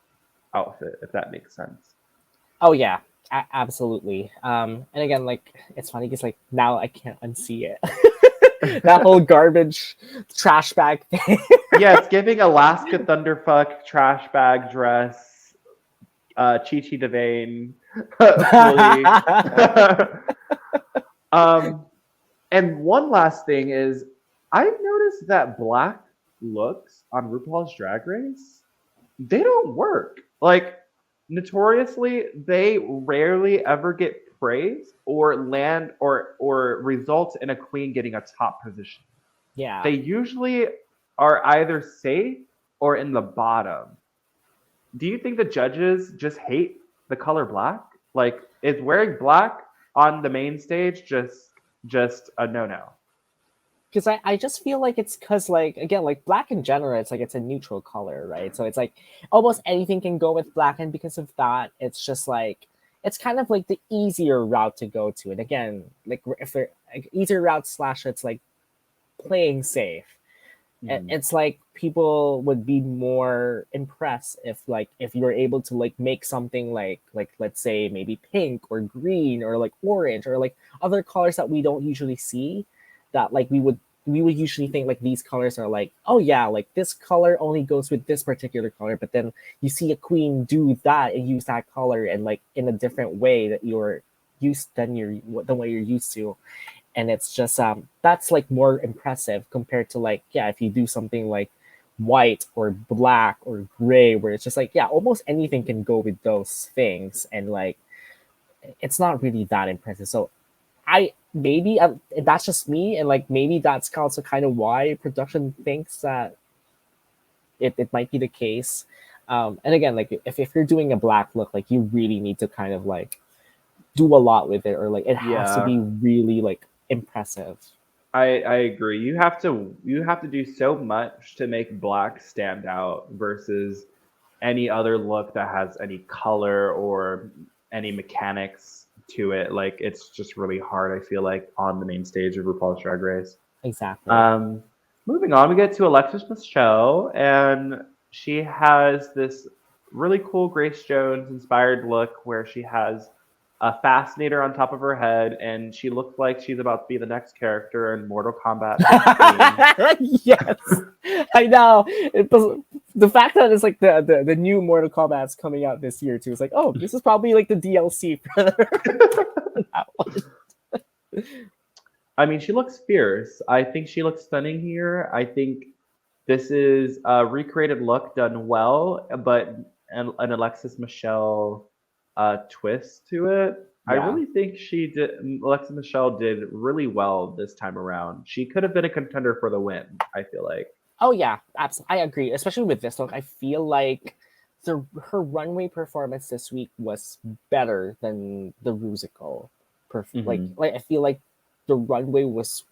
outfit, if that makes sense. Oh yeah, absolutely. And again, like it's funny because like now I can't unsee it. That whole garbage trash bag thing. Yeah, it's giving Alaska Thunderfuck trash bag dress, Chi Chi Devane fully. um, and one last thing is, I've noticed that black looks on RuPaul's Drag Race, they don't work. Like, notoriously, they rarely ever get praise or land or result in a queen getting a top position. Yeah, They usually are either safe or in the bottom. Do you think the judges just hate the color black? Like, is wearing black on the main stage just a no no? because I just feel like it's because like again like black in general it's like it's a neutral color, right? So it's like almost anything can go with black, and because of that it's just like it's kind of like the easier route to go to. And again, like if they're like, easier route slash it's like playing safe. Mm-hmm. It's like people would be more impressed if you're able to like make something like let's say maybe pink or green or like orange or like other colors that we don't usually see, that like we would usually think like these colors are like, oh yeah, like this color only goes with this particular color, but then you see a queen do that and use that color and like in a different way that you're used than what you're used to. And it's just that's like more impressive compared to like yeah if you do something like white or black or gray where it's just like yeah almost anything can go with those things, and like it's not really that impressive. So I maybe that's just me, and like maybe that's also kind of why production thinks that it might be the case. And again, like if you're doing a black look, like you really need to kind of like do a lot with it, or like it has to Yeah, be really like impressive. I agree. You have to do so much to make black stand out versus any other look that has any color or any mechanics to it. Like it's just really hard, I feel like, on the main stage of RuPaul's Drag Race. Exactly. Um, moving on, we get to Alexis Michelle, and she has this really cool Grace Jones inspired look where she has a fascinator on top of her head, and she looks like she's about to be the next character in Mortal Kombat 15. Yes, I know. The fact that it's like the new Mortal Kombat's coming out this year too. It's like, oh, this is probably like the DLC for that one. I mean, she looks fierce. I think she looks stunning here. I think this is a recreated look done well, but an Alexis Michelle twist to it. I Yeah. really think Alexis Michelle did really well this time around. She could have been a contender for the win, I feel like. Oh yeah, absolutely. I agree. Especially with this look, I feel like her runway performance this week was better than the musical. Hmm. Like I feel like the runway was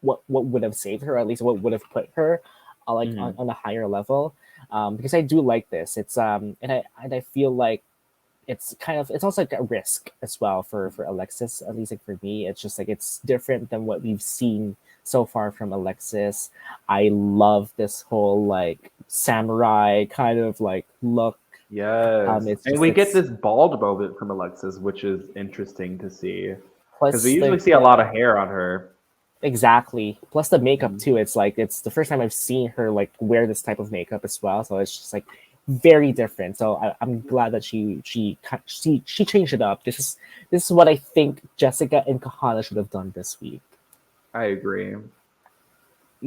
what would have saved her, at least what would have put her like Hmm. on a higher level. Because I do like this. It's and I feel like it's also like a risk as well for Alexis, at least like for me. It's just like it's different than what we've seen so far from Alexis. I love this whole like samurai kind of like look. Yes. It's And just we like get this bald moment from Alexis, which is interesting to see. Because we plus usually like see a lot of hair on her. exactly. Plus the makeup Mhm. too. It's like it's the first time I've seen her like wear this type of makeup as well. So it's just like very different. So I'm glad that she changed it up. This is what I think Jessica and Kahana should have done this week. I agree.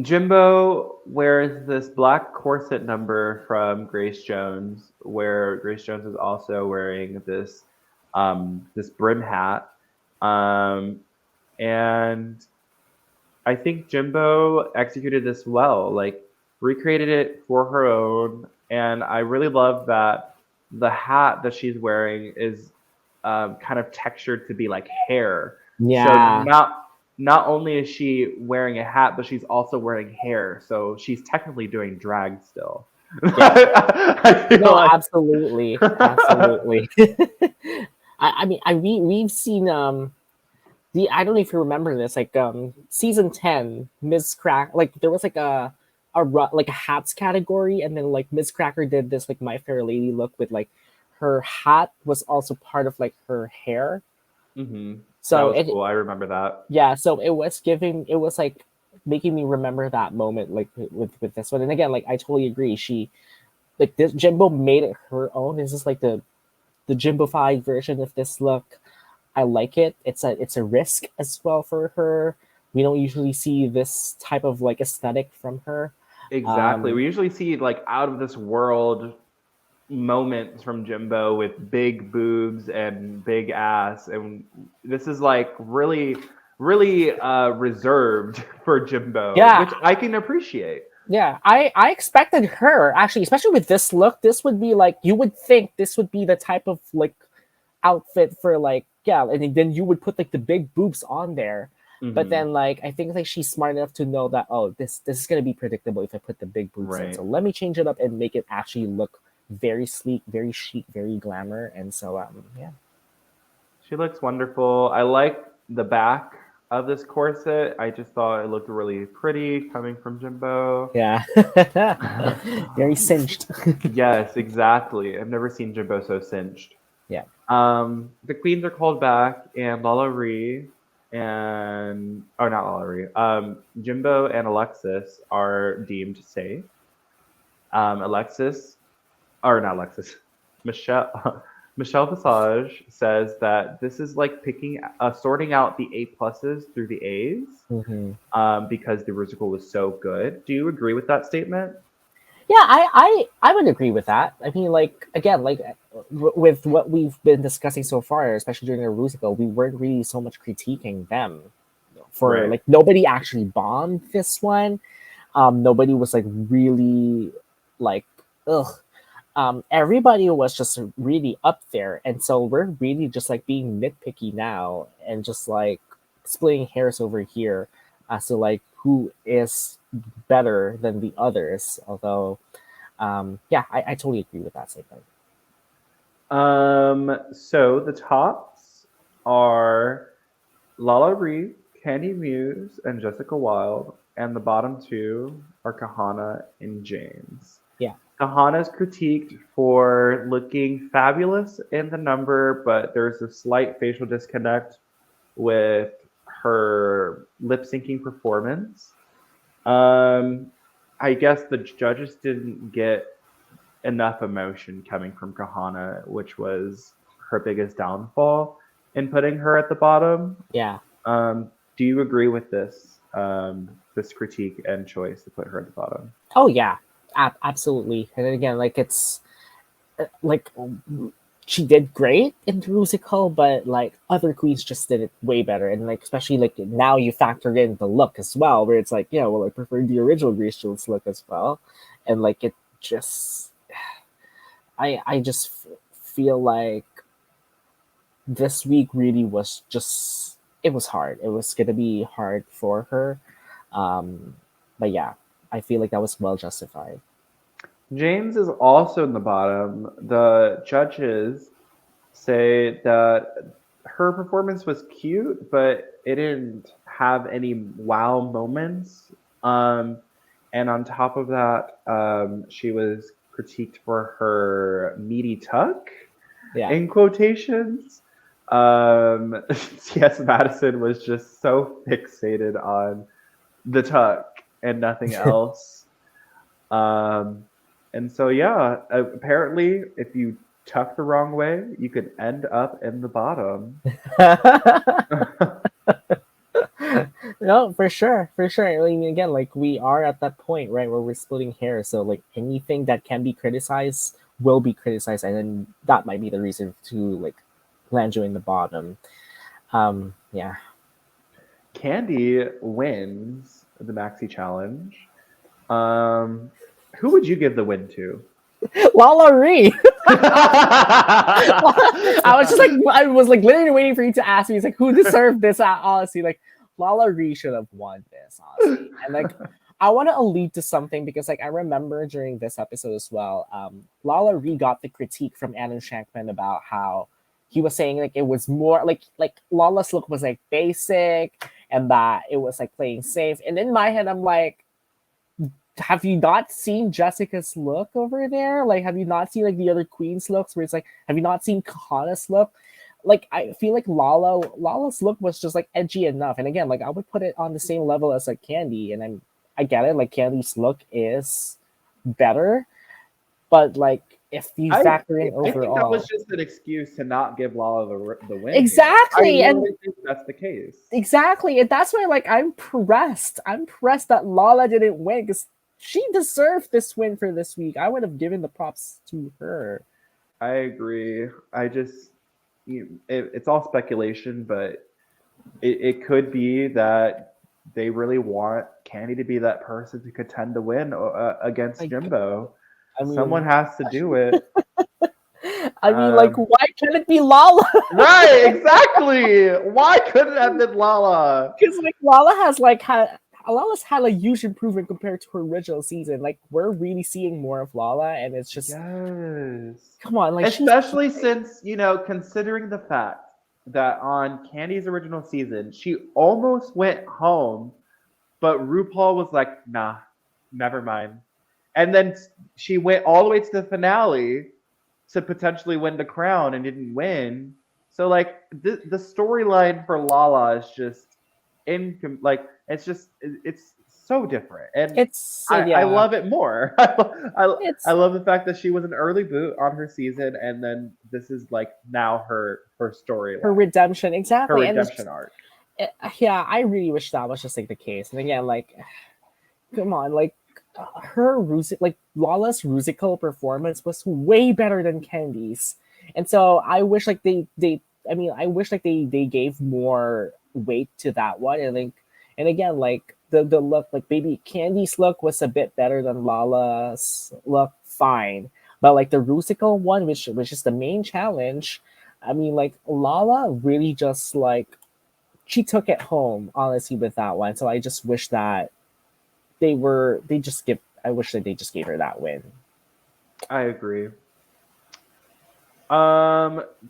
Jimbo wears this black corset number from Grace Jones, where Grace Jones is also wearing this brim hat. Um, and I think Jimbo executed this well, like recreated it for her own. And I really love that the hat that she's wearing is kind of textured to be like hair. So Yeah. not only is she wearing a hat, but she's also wearing hair. So she's technically doing drag still. Yeah. I feel No, like absolutely. Absolutely. We've seen I don't know if you remember this, like season 10, Ms. Crack, like there was like like a hats category, and then like Ms. Cracker did this like My Fair Lady look with like her hat was also part of like her hair. Mhm. That So was it cool. I remember that. yeah, so it was like making me remember that moment like with this one. And again, like I totally agree. She like this Jimbo made it her own. This is like the Jimbo-fied version of this look. I like it. It's a risk as well for her. We don't usually see this type of like aesthetic from her. Exactly. Um, We usually see like out of this world moments from Jimbo with big boobs and big ass, and this is like really reserved for Jimbo, yeah, which I can appreciate. yeah. I expected her actually, especially with this look. This would be like you would think this would be the type of like outfit for like yeah, and then you would put like the big boobs on there. But Hmm. then like I think like she's smart enough to know that oh this is gonna be predictable if I put the big boobs in. Right. So let me change it up and make it actually look very sleek, very chic, very glamour. And so yeah. She looks wonderful. I like the back of this corset. I just thought it looked really pretty coming from Jimbo. Yeah. Very cinched. Yes, exactly. I've never seen Jimbo so cinched. Yeah. The queens are called back, and Lala Ree and or not Lala Ree. Jimbo and Alexis are deemed safe. Alexis or not Alexis. Michelle Michelle Visage says that this is like picking sorting out the A pluses through the A's Hmm. because the musical was so good. Do you agree with that statement? Yeah, I would agree with that. I mean, like again, like with what we've been discussing so far, especially during the Rusical, we weren't really so much critiquing them for Right. like nobody actually bombed this one. Nobody was like really like ugh. Everybody was just really up there, and so we're really just like being nitpicky now and just like splitting hairs over here as to like who is better than the others. Although, yeah, I totally agree with that statement. So the tops are Lala Ree, Candy Muse, and Jessica Wilde, and the bottom two are Kahana and James. Yeah, Kahana's critiqued for looking fabulous in the number, but there's a slight facial disconnect with her lip syncing performance. Um, I guess the judges didn't get enough emotion coming from Kahana, which was her biggest downfall in putting her at the bottom. yeah. Do you agree with this critique and choice to put her at the bottom? Oh yeah, absolutely. And then again, like it's like she did great in the musical, but like other queens just did it way better. And like especially like now you factor in the look as well, where it's like, yeah, well, I prefer the original Grace Jones look as well. And like it just I just feel like this week really was just it was hard. It was gonna be hard for her. Um but yeah, I feel like that was well justified. James is also in the bottom. The judges say that her performance was cute, but it didn't have any wow moments. And on top of that, she was critiqued for her meaty tuck, Yeah. in quotations. Yes, Madison was just so fixated on the tuck and nothing else. And so, yeah, apparently, if you tuck the wrong way, you could end up in the bottom. No, for sure, for sure. I mean, again, like we are at that point, right, where we're splitting hairs. So like anything that can be criticized will be criticized, and then that might be the reason to like land you in the bottom. Yeah. Candy wins the Maxi Challenge. Who would you give the win to? Lala Ree. I was like literally waiting for you to ask me. It's like who deserved this? Honestly, like Lala Ree should have won this, honestly. And like I want to allude to something because like I remember during this episode as well, Lala Ree got the critique from Adam Shankman about how he was saying like it was more like Lala's look was like basic and that it was like playing safe. And in my head, I'm like, have you not seen Jessica's look over there? Like, have you not seen like the other queens' looks where it's like, have you not seen Kahana's look? Like, I feel like Lala's look was just like edgy enough. And again, like I would put it on the same level as like Candy. And I get it, like Candy's look is better, but like if you factor in overall, I think that was just an excuse to not give Lala the win. Exactly, I really think that's the case. Exactly, and that's why like I'm pressed that Lala didn't win because she deserved this win for this week. I would have given the props to her. I agree. I just, it's all speculation, but it could be that they really want Candy to be that person to contend to win against Jimbo. I mean, someone has to do it. I mean, like, why can't it be Lala? Right, exactly. Why couldn't it have been Lala? Because like Lala's had a huge improvement compared to her original season. Like we're really seeing more of Lala, and it's just come on, like especially since considering the fact that on Candy's original season she almost went home, but RuPaul was like, nah, never mind. And then she went all the way to the finale to potentially win the crown and didn't win. So like the storyline for Lala is just it's so different, and I love it more. I love the fact that she was an early boot on her season, and then this is like now her story, her redemption, exactly, her redemption arc. Yeah, I really wish that was just like the case. And again, like, come on, like Lala's musical performance was way better than Candy's, and so I wish like they gave more weight to that one. And again, like the look, like baby Candy's look was a bit better than Lala's look, fine, but like the musical one, which is the main challenge, I mean, like Lala really just like she took it home, honestly, with that one. So I just wish that I wish that they just gave her that win. I agree.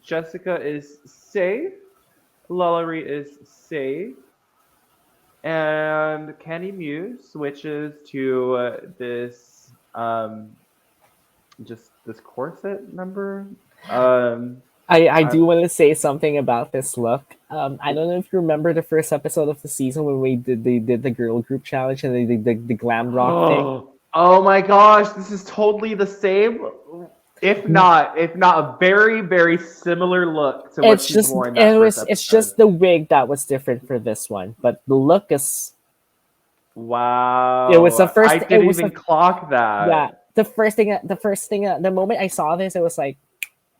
Jessica is safe. Lala Ree is safe. And Candy Muse switches to this just this corset number. I do want to say something about this look. I don't know if you remember the first episode of the season when they did the girl group challenge and they did the glam rock thing. Oh my gosh, this is totally the same. If not a very, very similar look to what she's worn. It's just the wig that was different for this one, but the look is. Wow! It was the first. I didn't even clock that. Yeah, the first thing. The moment I saw this, it was like,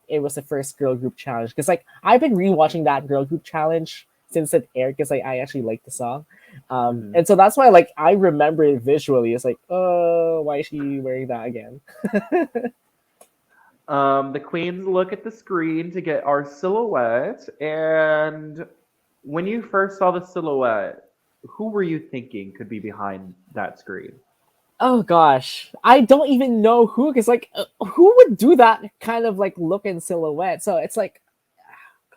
it was the first girl group challenge because like I've been rewatching that girl group challenge since it aired because like I actually like the song, and so that's why like I remember it visually. It's like, oh, why is she wearing that again? The queens look at the screen to get our silhouette, and when you first saw the silhouette, who were you thinking could be behind that screen? Oh gosh, I don't even know who, because like who would do that kind of like look and silhouette? So it's like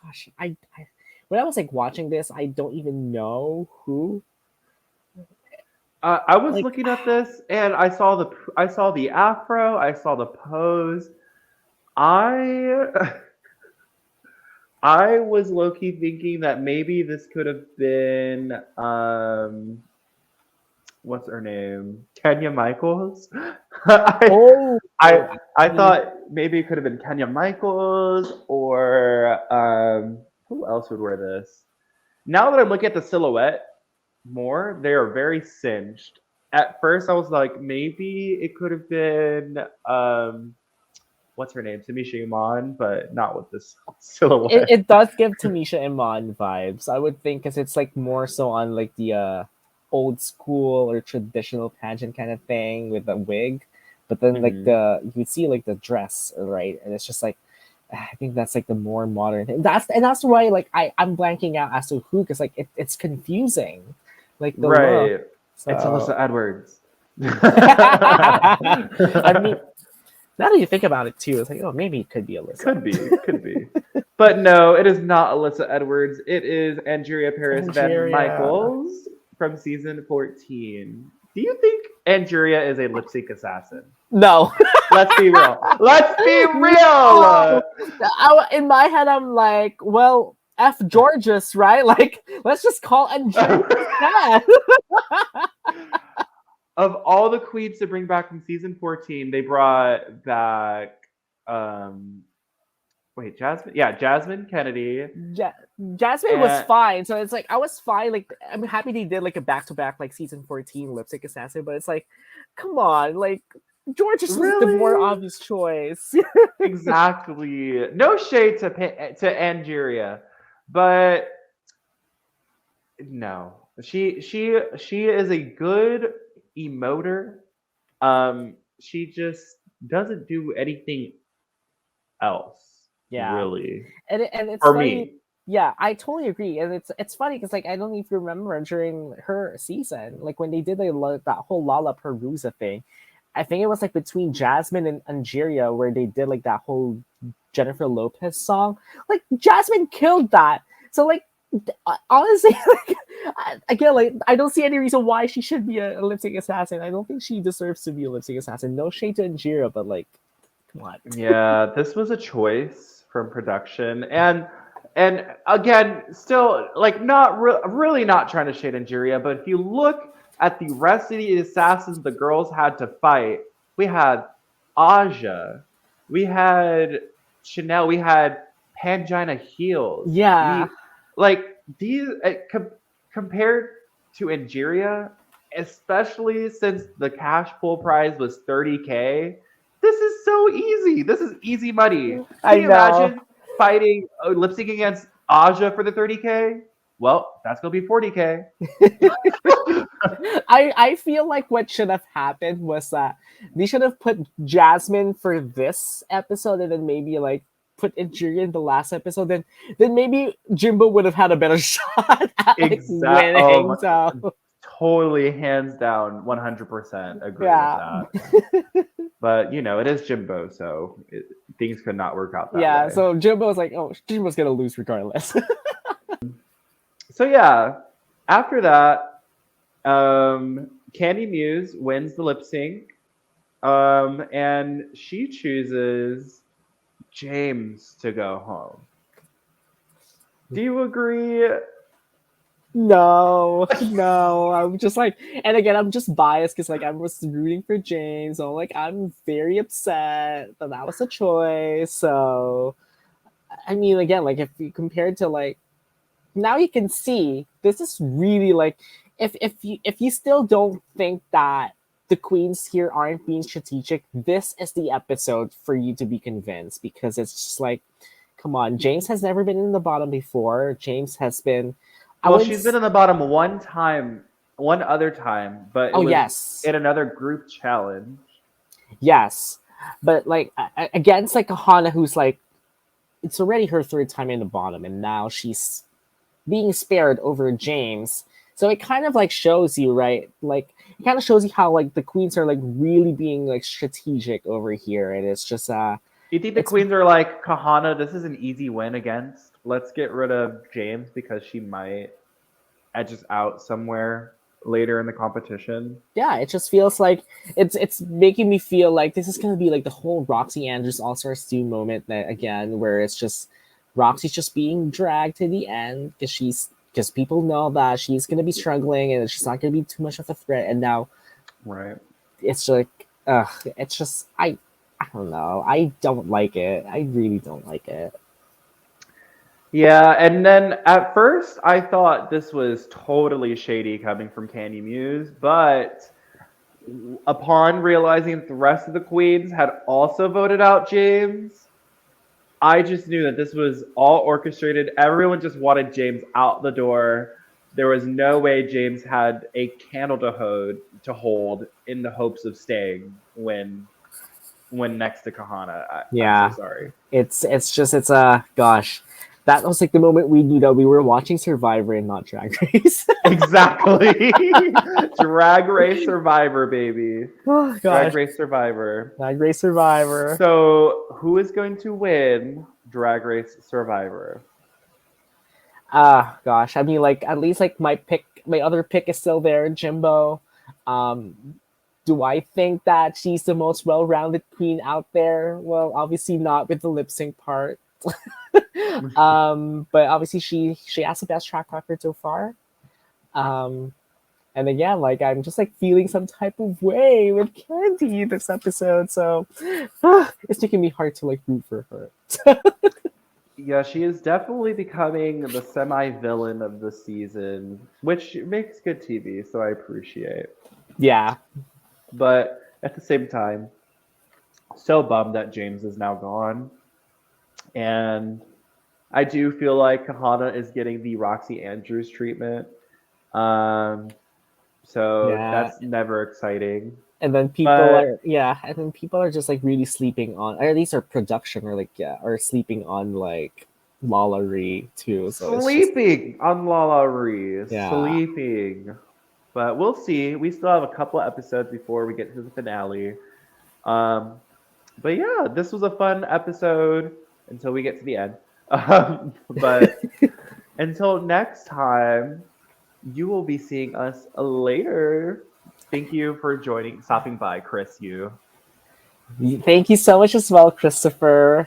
gosh, I when I was like watching this, I don't even know who. I was Like, looking at this and I saw the afro, I saw the pose. I I was low key thinking that maybe this could have been what's her name? Kenya Michaels. I oh, I actually, thought maybe it could have been Kenya Michaels or who else would wear this? Now that I'm looking at the silhouette more, they are very singed. At first, I was like, maybe it could have been what's her name, Tamisha Iman, but not with this silhouette. it does give Tamisha Iman vibes. I would think, because it's like more so on like the old school or traditional pageant kind of thing with the wig, but then like Hmm. you would see like the dress, right? And it's just like, I think that's like the more modern thing. That's why like I'm blanking out as to who, because like it's confusing, like the look. Right. It's So Alyssa Edwards. I mean, now that you think about it too, it's like, oh, maybe it could be Alyssa. Could be, could be. But no, it is not Alyssa Edwards. It is Angeria Paris Van Nigeria. Michaels from season 14. Do you think Angeria is a lip sync assassin? No. Let's be real. Let's be No. real. In my head, I'm like, well, F Georges, right? Like, let's just call Angeria instead. Of all the queens to bring back from season 14, they brought back um wait, Jasmine? Yeah, Jasmine Kennedy. Ja- Jasmine was And fine, so it's like I was fine. Like, I'm happy they did like a back to back like season 14 lipstick assassin, but it's like, come on, like Georges was the more really? obvious choice. Exactly. No shade to Angeria, but no. She is a good emoter. She just doesn't do anything else, Yeah, really. and it's For funny. me. Yeah, I totally agree, and it's funny because like I don't even remember during her season, like when they did like, that whole Lollapalooza thing. I think it was like between Jasmine and Angeria where they did like that whole Jennifer Lopez song. Like Jasmine killed that. So like honestly, like again, like I don't see any reason why she should be a lip sync assassin. I don't think she deserves to be a lip sync assassin. No shade to Angeria, but like, come on. Yeah, this was a choice from production, and again, still like not really not trying to shade Angeria, but if you look at the rest of the assassins the girls had to fight, we had Aja, we had Chanel, we had Pangina Heels, Yeah, we like these compared to Angeria, especially since the cash pool prize was 30K. This is so easy. This is easy money. Can I you know. imagine fighting lip sync against Aja for the 30K? Well, that's gonna be 40K. I feel like what should have happened was that they should have put Jasmine for this episode and then maybe like put Injury in the last episode. Then maybe Jimbo would have had a better shot at like Exact. winning. So Totally, hands down, 100% agree with yeah. that. But you know, it is Jimbo, so things could not work out that Yeah, way. so Jimbo was like, oh, Jimbo's gonna lose regardless. So yeah, after that, Candy Muse wins the lip sync, and she chooses James to go home. Do you agree? No, no. I'm just like, and again, I'm just biased because like I was rooting for James. So like I'm very upset that that was a choice. So I mean, again, like if you compare it to like now you can see this is really like if you still don't think that the queens here aren't being strategic, this is the episode for you to be convinced because it's just like, come on, James has never been in the bottom before. James has been, I Well, wouldn't. she's been in the bottom one time, one other time, but it Oh was yes, in another group challenge. yes, but like against like a Hana who's like it's already her third time in the bottom, and now she's being spared over James. So it kind of like shows you, right? Like it kind of shows you how like the queens are like really being like strategic over here, and it's just Do you think the it's queens are like, Kahana, this is an easy win against? let's get rid of James because she might edge us out somewhere later in the competition. Yeah, it just feels like it's making me feel like this is gonna be like the whole Roxy Andrews All Stars 2 moment that again, where it's just Roxy's just being dragged to the end because people know that she's gonna be struggling and she's not gonna be too much of a threat, and now Right. it's like it's just I don't know. I don't like it. I really don't like it. Yeah, and then at first I thought this was totally shady coming from Candy Muse, but upon realizing that the rest of the queens had also voted out James, I just knew that this was all orchestrated. Everyone just wanted James out the door. There was no way James had a candle to hold in the hopes of staying when next to Kahana. I'm so Yeah, sorry. it's a gosh. That was like the moment we knew that we were watching Survivor and not Drag Race. Exactly. Drag Race Survivor, baby. Oh Drag gosh, Race Survivor. Drag Race Survivor. So, who is going to win Drag Race Survivor? Ah, gosh. I mean, like at least like my other pick is still there, Jimbo. Um, do I think that she's the most well-rounded queen out there? Well, obviously not with the lip sync part. But obviously she has the best track record so far. Um, and again, like I'm just like feeling some type of way with Candy this episode, so it's making me hard to like root for her. Yeah, she is definitely becoming the semi-villain of the season, which makes good TV, so I appreciate. Yeah, But at the same time, so bummed that James is now gone. And I do feel like Kahana is getting the Roxy Andrews treatment. Um, so yeah. that's never exciting. And then people But are yeah, and then people are just like really sleeping on, or at least our production or like yeah, or sleeping on like Lalaurie too. So it's just sleeping on Lala Ree, yeah. sleeping. But we'll see. We still have a couple episodes before we get to the finale. Um, but yeah, this was a fun episode until we get to the end. But until next time, you will be seeing us later. Thank you for stopping by, Chris. You. Thank you so much as well, Kristofer.